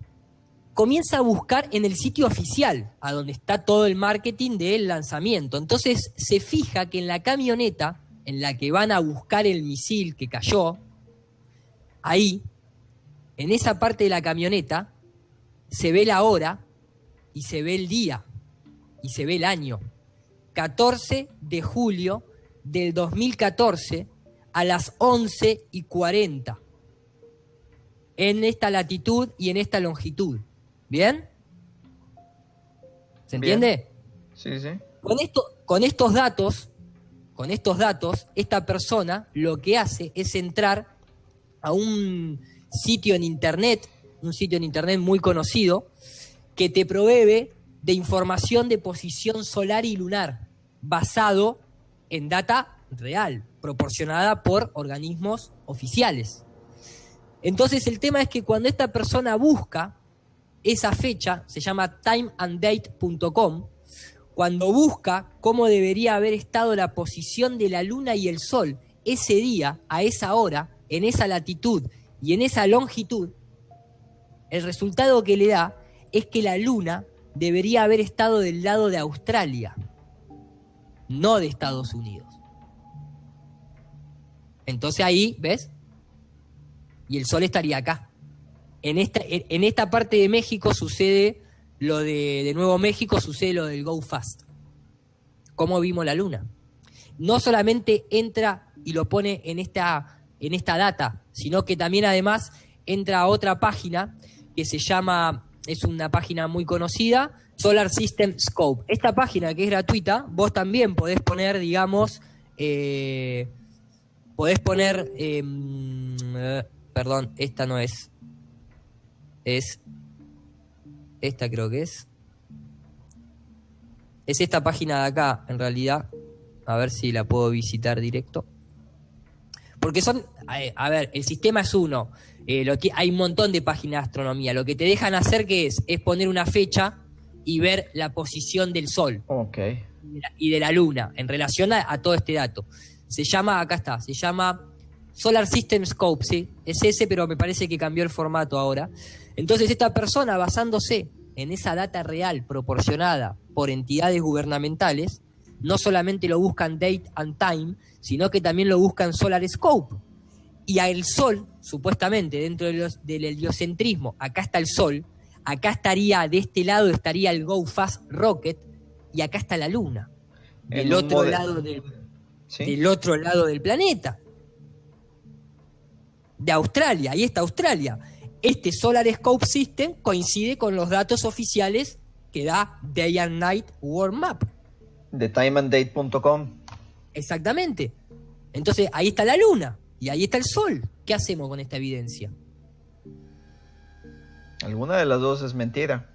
comienza a buscar en el sitio oficial, a donde está todo el marketing del lanzamiento. Entonces se fija que en la camioneta en la que van a buscar el misil que cayó, ahí, en esa parte de la camioneta, se ve la hora y se ve el día y se ve el año. 14 de julio del 2014 a las 11:40. En esta latitud y en esta longitud. ¿Bien? ¿Se entiende? Sí, sí. Con estos datos, esta persona lo que hace es entrar a un sitio en internet muy conocido, que te provee de información de posición solar y lunar, basado en data real, proporcionada por organismos oficiales. Entonces el tema es que cuando esta persona busca esa fecha, se llama timeanddate.com, cuando busca cómo debería haber estado la posición de la luna y el sol ese día, a esa hora, en esa latitud y en esa longitud, el resultado que le da es que la luna debería haber estado del lado de Australia, no de Estados Unidos. Entonces ahí, ¿ves? Y el sol estaría acá. En esta parte de México sucede lo de Nuevo México, sucede lo del Go Fast. ¿Cómo vimos la luna? No solamente entra y lo pone en esta data, sino que también además entra a otra página que se llama, es una página muy conocida, Solar System Scope. Esta página, que es gratuita, vos también podés poner, digamos, perdón, esta no es. Es esta, creo que es. Es esta página de acá, en realidad. A ver si la puedo visitar directo. Porque son, a ver, el sistema es uno. Hay un montón de páginas de astronomía. Lo que te dejan hacer, ¿qué es? Es poner una fecha y ver la posición del sol. Ok. Y de la luna, en relación a todo este dato. Se llama, acá está, se llama Solar System Scope, ¿sí? Es ese, pero me parece que cambió el formato ahora. Entonces esta persona, basándose en esa data real proporcionada por entidades gubernamentales, no solamente lo buscan date and time, sino que también lo buscan Solar Scope. y al Sol, supuestamente, dentro del heliocentrismo, acá está el Sol, acá estaría, de este lado estaría el Go Fast Rocket, y acá está la Luna, del otro lado del otro lado del planeta. De Australia, ahí está Australia. Este Solar Scope System coincide con los datos oficiales que da Day and Night World Map. De timeanddate.com. Exactamente. Entonces, ahí está la Luna y ahí está el Sol. ¿Qué hacemos con esta evidencia? Alguna de las dos es mentira.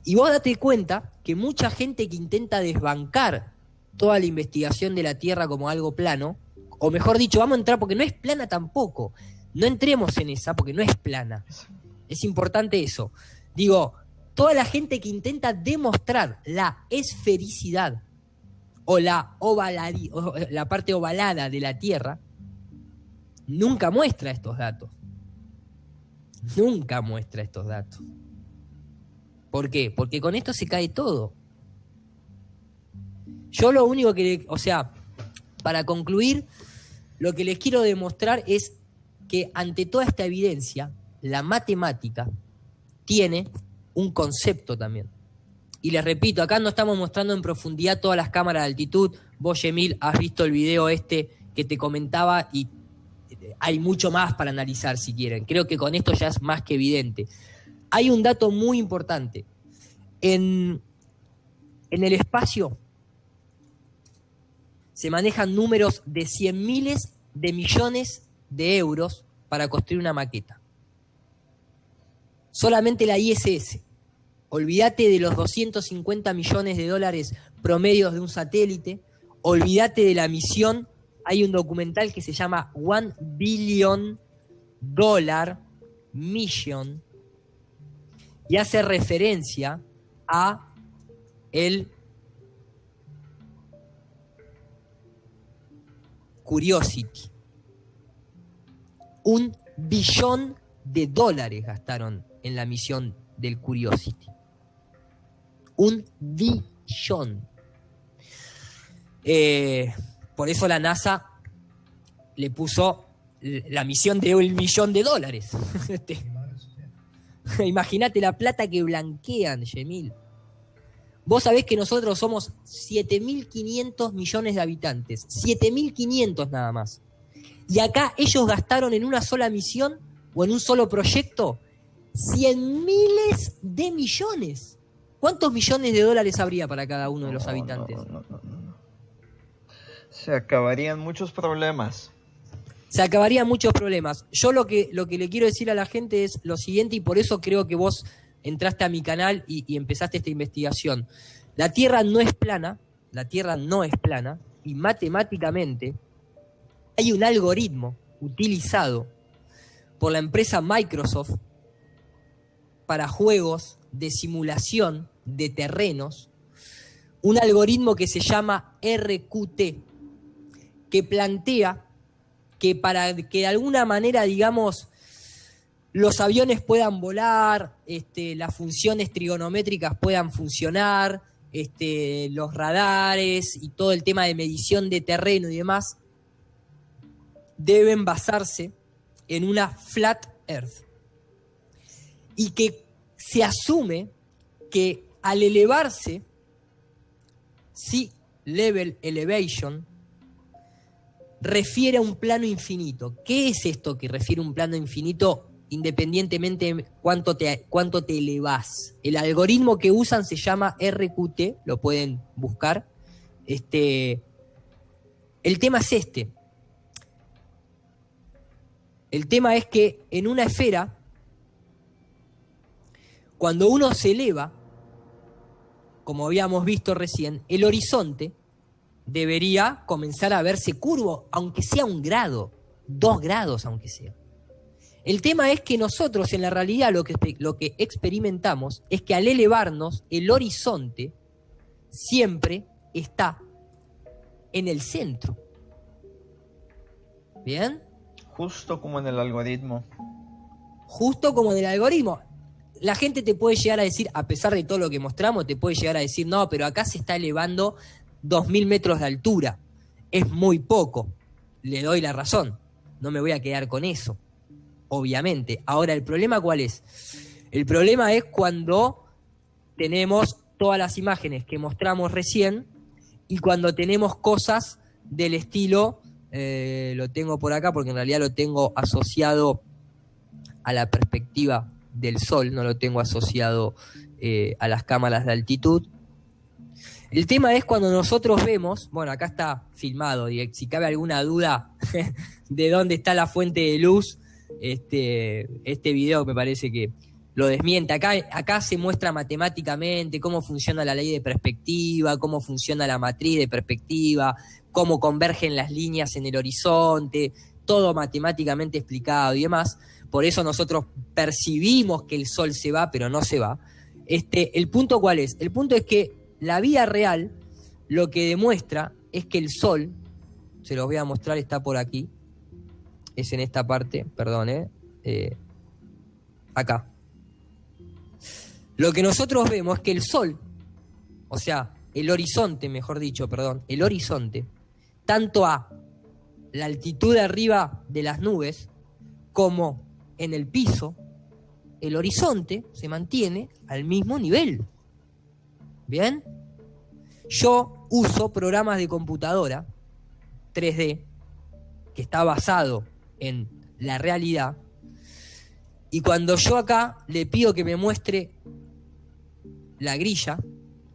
Y vos date cuenta que mucha gente que intenta desbancar toda la investigación de la Tierra como algo plano, o mejor dicho, vamos a entrar porque no es plana tampoco. No entremos en esa porque no es plana. Es importante eso. Digo, toda la gente que intenta demostrar la esfericidad o la parte ovalada de la Tierra, nunca muestra estos datos. Nunca muestra estos datos. ¿Por qué? Porque con esto se cae todo. Yo lo único que, para concluir, lo que les quiero demostrar es que ante toda esta evidencia, la matemática tiene un concepto también. Y les repito, acá no estamos mostrando en profundidad todas las cámaras de altitud. Vos, Yemil, has visto el video que te comentaba y hay mucho más para analizar si quieren. Creo que con esto ya es más que evidente. Hay un dato muy importante. En el espacio se manejan números de 100 miles de millones de euros para construir una maqueta. Solamente la ISS. Olvídate de los 250 millones de dólares promedios de un satélite. Olvídate de la misión. Hay un documental que se llama $1 Billion Mission y hace referencia a el Curiosity. $1 billón gastaron en la misión del Curiosity. $1 billón. Por eso la NASA le puso la misión de $1 billón. Imagínate la plata que blanquean, Yemil. Vos sabés que nosotros somos 7.500 millones de habitantes. 7.500 nada más. Y acá ellos gastaron en una sola misión o en un solo proyecto 100 miles de millones. ¿Cuántos millones de dólares habría para cada uno de los habitantes? No. Se acabarían muchos problemas. Se acabarían muchos problemas. Yo lo que le quiero decir a la gente es lo siguiente, y por eso creo que vos entraste a mi canal y empezaste esta investigación. La Tierra no es plana, y matemáticamente hay un algoritmo utilizado por la empresa Microsoft para juegos de simulación de terrenos, un algoritmo que se llama RQT, que plantea que para que de alguna manera, digamos, los aviones puedan volar, las funciones trigonométricas puedan funcionar, los radares y todo el tema de medición de terreno y demás, deben basarse en una flat Earth. Y que se asume que al elevarse, sea level elevation, refiere a un plano infinito. ¿Qué es esto que refiere a un plano infinito independientemente de cuánto te elevás? El algoritmo que usan se llama RQT, lo pueden buscar. El tema es este. El tema es que en una esfera, cuando uno se eleva, como habíamos visto recién, el horizonte debería comenzar a verse curvo, aunque sea 1 grado, 2 grados aunque sea. El tema es que nosotros en la realidad lo que experimentamos es que al elevarnos el horizonte siempre está en el centro. ¿Bien? Justo como en el algoritmo. Justo como en el algoritmo. La gente te puede llegar a decir, a pesar de todo lo que mostramos, te puede llegar a decir, no, pero acá se está elevando 2.000 metros de altura. es muy poco. Le doy la razón. No me voy a quedar con eso, obviamente. Ahora, ¿el problema cuál es? El problema es cuando tenemos todas las imágenes que mostramos recién y cuando tenemos cosas del estilo, lo tengo por acá porque en realidad lo tengo asociado a la perspectiva del sol, no lo tengo asociado a las cámaras de altitud. El tema es cuando nosotros vemos, bueno, acá está filmado, y si cabe alguna duda de dónde está la fuente de luz, este video me parece que lo desmiente. Acá se muestra matemáticamente cómo funciona la ley de perspectiva, cómo funciona la matriz de perspectiva, cómo convergen las líneas en el horizonte, todo matemáticamente explicado y demás. Por eso nosotros percibimos que el sol se va, pero no se va. ¿El punto cuál es? El punto es que la vida real lo que demuestra es que el sol, se los voy a mostrar, está por aquí, es en esta parte, perdón, acá. Lo que nosotros vemos es que el sol, o sea, el horizonte, mejor dicho, perdón, el horizonte, tanto a la altitud de arriba de las nubes como en el piso, el horizonte se mantiene al mismo nivel. ¿Bien? Yo uso programas de computadora 3D que está basado en la realidad, y cuando yo acá le pido que me muestre la grilla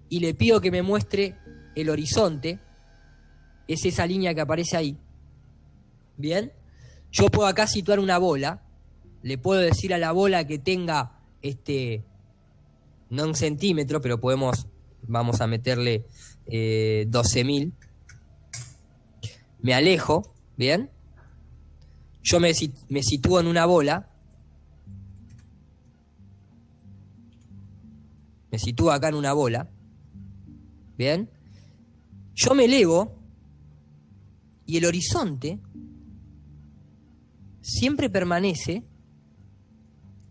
y le pido que me muestre el horizonte, es esa línea que aparece ahí. ¿Bien? Yo puedo acá situar una bola, le puedo decir a la bola que tenga no un centímetro, pero vamos a meterle 12.000. Me alejo, ¿bien? Yo me sitúo en una bola. Me sitúo acá en una bola. ¿Bien? Yo me elevo y el horizonte siempre permanece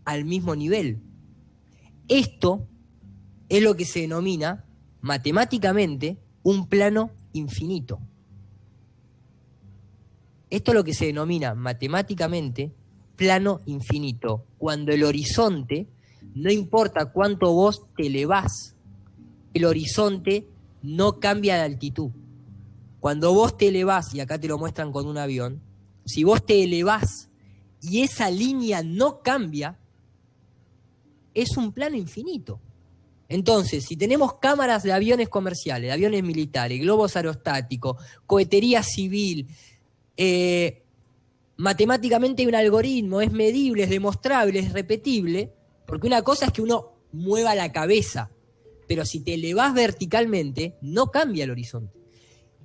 al mismo nivel. Esto es lo que se denomina matemáticamente un plano infinito. Esto es lo que se denomina matemáticamente plano infinito. Cuando el horizonte, no importa cuánto vos te elevás, el horizonte no cambia de altitud. Cuando vos te elevás, y acá te lo muestran con un avión, si vos te elevás y esa línea no cambia, es un plano infinito. Entonces, si tenemos cámaras de aviones comerciales, de aviones militares, globos aerostáticos, cohetería civil, matemáticamente hay un algoritmo, es medible, es demostrable, es repetible, porque una cosa es que uno mueva la cabeza, pero si te elevás verticalmente, no cambia el horizonte.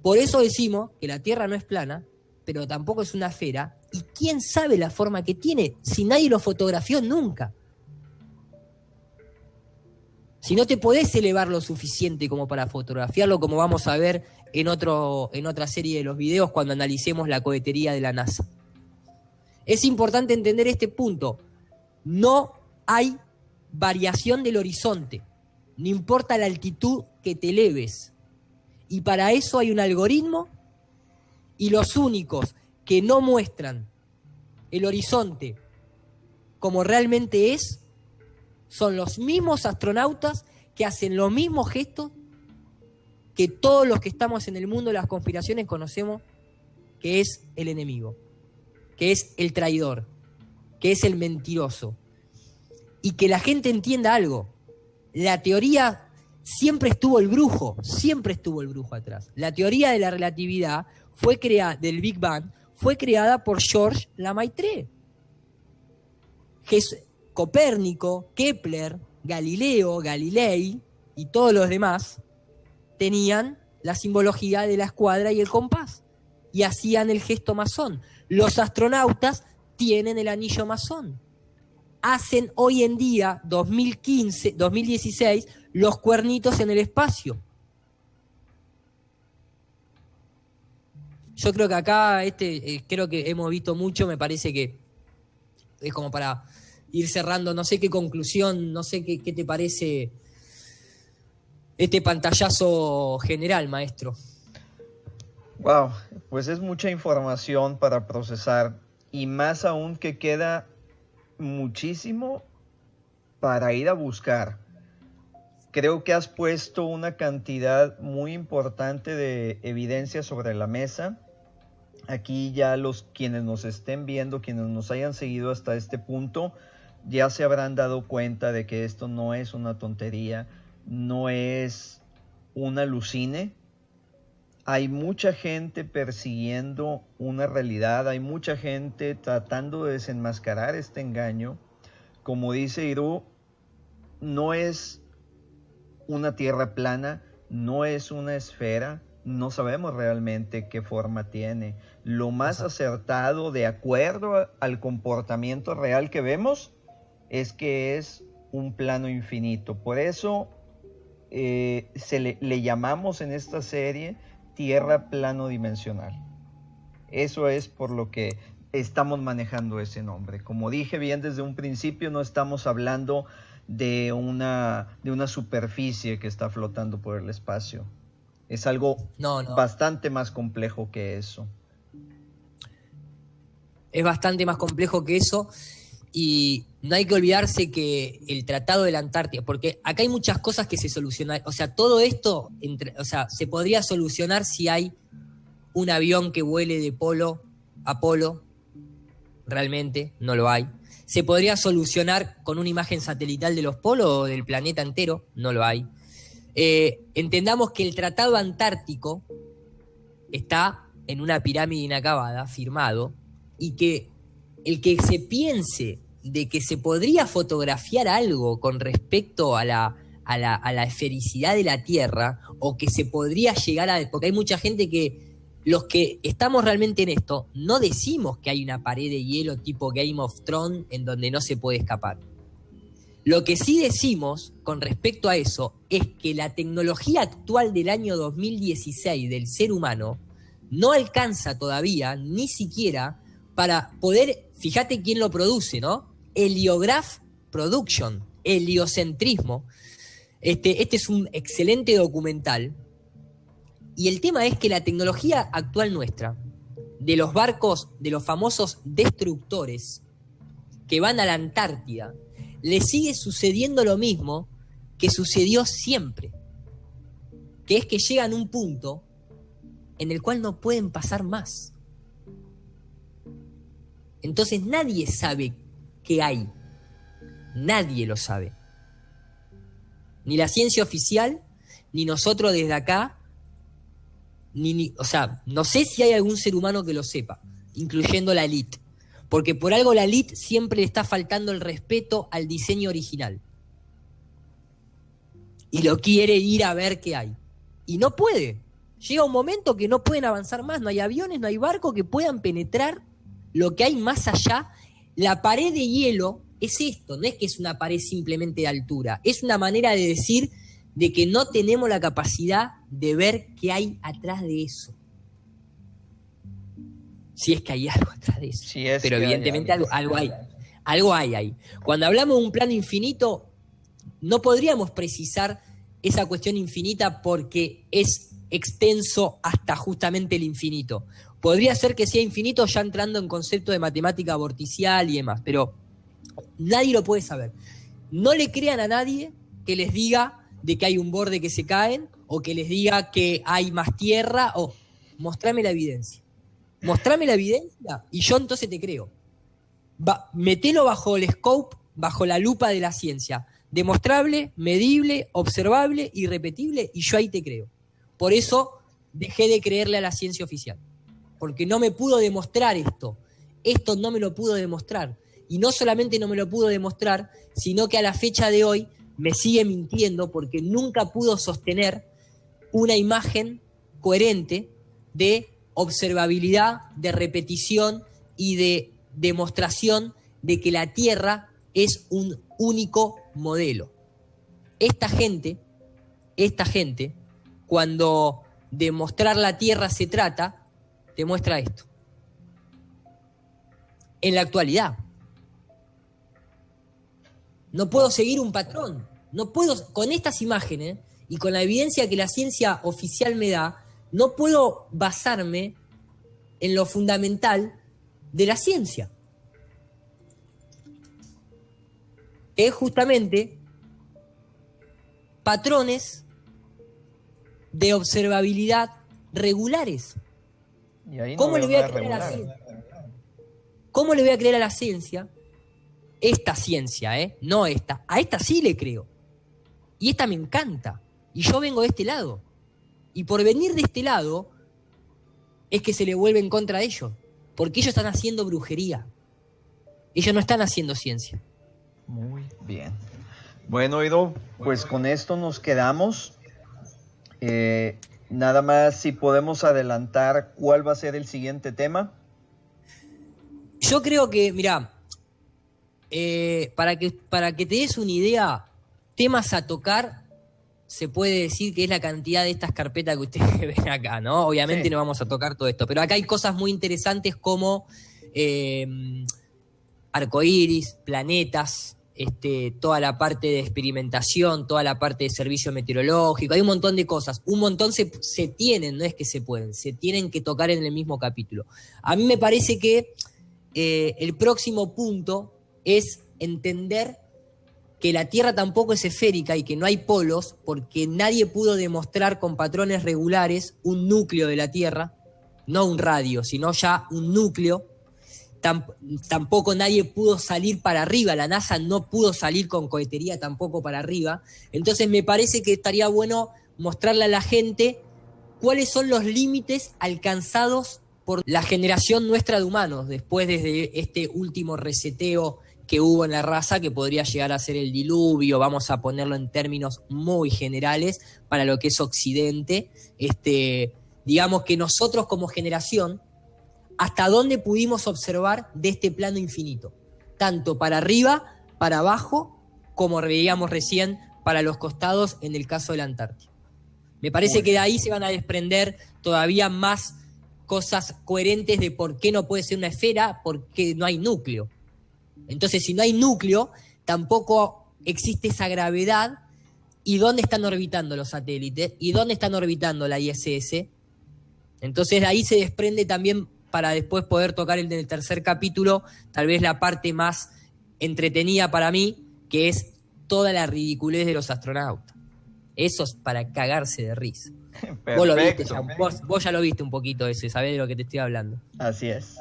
Por eso decimos que la Tierra no es plana, pero tampoco es una esfera, y quién sabe la forma que tiene, si nadie lo fotografió nunca. Si no te podés elevar lo suficiente como para fotografiarlo, como vamos a ver en otra serie de los videos cuando analicemos la cohetería de la NASA. Es importante entender este punto. No hay variación del horizonte, no importa la altitud que te eleves. Y para eso hay un algoritmo, y los únicos que no muestran el horizonte como realmente es, son los mismos astronautas que hacen los mismos gestos que todos los que estamos en el mundo de las conspiraciones conocemos, que es el enemigo, que es el traidor, que es el mentiroso. Y que la gente entienda algo. La teoría siempre estuvo el brujo atrás. La teoría de la relatividad del Big Bang fue creada por Georges Lemaitre. Copérnico, Kepler, Galileo, Galilei y todos los demás tenían la simbología de la escuadra y el compás y hacían el gesto masón. Los astronautas tienen el anillo masón. Hacen hoy en día, 2016, los cuernitos en el espacio. Yo creo que acá, creo que hemos visto mucho, me parece que es como para ir cerrando, no sé qué conclusión, no sé qué te parece este pantallazo general, maestro. Wow, pues es mucha información para procesar y más aún que queda muchísimo para ir a buscar. Creo que has puesto una cantidad muy importante de evidencia sobre la mesa. Aquí ya quienes nos estén viendo, quienes nos hayan seguido hasta este punto, ya se habrán dado cuenta de que esto no es una tontería, no es un alucine. Hay mucha gente persiguiendo una realidad, hay mucha gente tratando de desenmascarar este engaño. Como dice Iru, no es una tierra plana, no es una esfera, no sabemos realmente qué forma tiene. Lo más acertado, de acuerdo al comportamiento real que vemos, es que es un plano infinito. Por eso le llamamos en esta serie tierra plano dimensional. Eso es por lo que estamos manejando ese nombre. Como dije bien desde un principio, no estamos hablando de una superficie que está flotando por el espacio. Es algo bastante más complejo que eso. Es bastante más complejo que eso, y no hay que olvidarse que el Tratado de la Antártida, porque acá hay muchas cosas que se solucionan, o sea, todo esto, se podría solucionar si hay un avión que vuele de polo a polo, realmente no lo hay. Se podría solucionar con una imagen satelital de los polos o del planeta entero, no lo hay. Entendamos que el Tratado Antártico está en una pirámide inacabada, firmado, y que el que se piense de que se podría fotografiar algo con respecto a la esfericidad de la Tierra, o que se podría llegar a... Porque hay mucha gente que, los que estamos realmente en esto, no decimos que hay una pared de hielo tipo Game of Thrones en donde no se puede escapar. Lo que sí decimos con respecto a eso es que la tecnología actual del año 2016 del ser humano no alcanza todavía, ni siquiera, para poder, fíjate quién lo produce, ¿no? Heliograph Production, heliocentrismo. Este es un excelente documental. Y el tema es que la tecnología actual nuestra, de los barcos, de los famosos destructores que van a la Antártida, le sigue sucediendo lo mismo que sucedió siempre, que es que llegan a un punto en el cual no pueden pasar más. Entonces nadie sabe qué hay, nadie lo sabe, ni la ciencia oficial, ni nosotros desde acá, o sea, no sé si hay algún ser humano que lo sepa, incluyendo la élite. Porque por algo la élite siempre le está faltando el respeto al diseño original. Y lo quiere ir a ver qué hay. Y no puede. Llega un momento que no pueden avanzar más. No hay aviones, no hay barcos que puedan penetrar lo que hay más allá. La pared de hielo es esto. No es que es una pared simplemente de altura. Es una manera de decir de que no tenemos la capacidad de ver qué hay atrás de eso. Si es que hay algo atrás de eso. Si pero evidentemente algo hay. Algo hay ahí. Cuando hablamos de un plano infinito, no podríamos precisar esa cuestión infinita porque es extenso hasta justamente el infinito. Podría ser que sea infinito ya entrando en concepto de matemática vorticial y demás, pero nadie lo puede saber. No le crean a nadie que les diga de que hay un borde que se caen, o que les diga que hay más tierra, o mostrame la evidencia. Mostrame la evidencia y yo entonces te creo. Metelo bajo el scope, bajo la lupa de la ciencia. Demostrable, medible, observable y repetible, y yo ahí te creo. Por eso dejé de creerle a la ciencia oficial. Porque no me pudo demostrar esto. Esto no me lo pudo demostrar. Y no solamente no me lo pudo demostrar, sino que a la fecha de hoy me sigue mintiendo porque nunca pudo sostener una imagen coherente de observabilidad, de repetición y de demostración de que la Tierra es un único modelo. Esta gente, cuando de mostrar la Tierra se trata, te muestra esto. En la actualidad. No puedo seguir un patrón. No puedo, con estas imágenes y con la evidencia que la ciencia oficial me da, no puedo basarme en lo fundamental de la ciencia. Es justamente patrones de observabilidad regulares. Y ahí ¿Cómo le voy a creer a la regular. ciencia? ¿Cómo le voy a creer a la ciencia? Esta ciencia, no esta. A esta sí le creo. Y esta me encanta. Y yo vengo de este lado. Y por venir de este lado es que se le vuelve en contra de ellos. Porque ellos están haciendo brujería. Ellos no están haciendo ciencia. Muy bien. Bueno, Edu, pues con esto nos quedamos. Nada más si podemos adelantar cuál va a ser el siguiente tema. Yo creo que, mirá, para que te des una idea, temas a tocar, se puede decir que es la cantidad de estas carpetas que ustedes ven acá, ¿no? Obviamente Sí. no vamos a tocar todo esto, pero acá hay cosas muy interesantes como arcoíris, planetas, toda la parte de experimentación, toda la parte de servicio meteorológico, hay un montón de cosas, un montón se tienen, no es que se pueden, se tienen que tocar en el mismo capítulo. A mí me parece que el próximo punto es entender que la Tierra tampoco es esférica y que no hay polos, porque nadie pudo demostrar con patrones regulares un núcleo de la Tierra, no un radio, sino ya un núcleo. Tampoco nadie pudo salir para arriba, la NASA no pudo salir con cohetería tampoco para arriba. Entonces me parece que estaría bueno mostrarle a la gente cuáles son los límites alcanzados por la generación nuestra de humanos, después desde este último reseteo que hubo en la raza, que podría llegar a ser el diluvio, vamos a ponerlo en términos muy generales, para lo que es Occidente. Digamos que nosotros como generación, hasta dónde pudimos observar de este plano infinito, tanto para arriba, para abajo, como veíamos recién, para los costados en el caso de la Antártida. Me parece que de ahí se van a desprender todavía más cosas coherentes de por qué no puede ser una esfera, porque no hay núcleo. Entonces, si no hay núcleo, tampoco existe esa gravedad. ¿Y dónde están orbitando los satélites? ¿Y dónde están orbitando la ISS? Entonces, de ahí se desprende también, para después poder tocar en el tercer capítulo, tal vez la parte más entretenida para mí, que es toda la ridiculez de los astronautas. Eso es para cagarse de risa. Perfecto. Vos lo viste ya, vos ya lo viste un poquito ese, sabés de lo que te estoy hablando. Así es.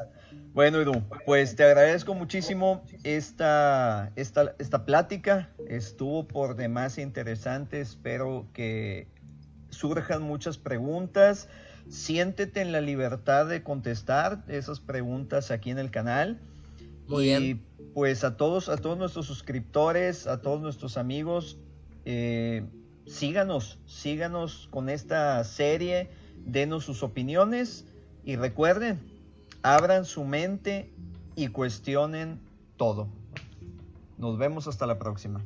Bueno, Edu, pues te agradezco muchísimo esta plática. Estuvo por demás interesante. Espero que surjan muchas preguntas. Siéntete en la libertad de contestar esas preguntas aquí en el canal. Muy bien. Pues a todos nuestros suscriptores, a todos nuestros amigos, síganos con esta serie, denos sus opiniones y recuerden, abran su mente y cuestionen todo. Nos vemos hasta la próxima.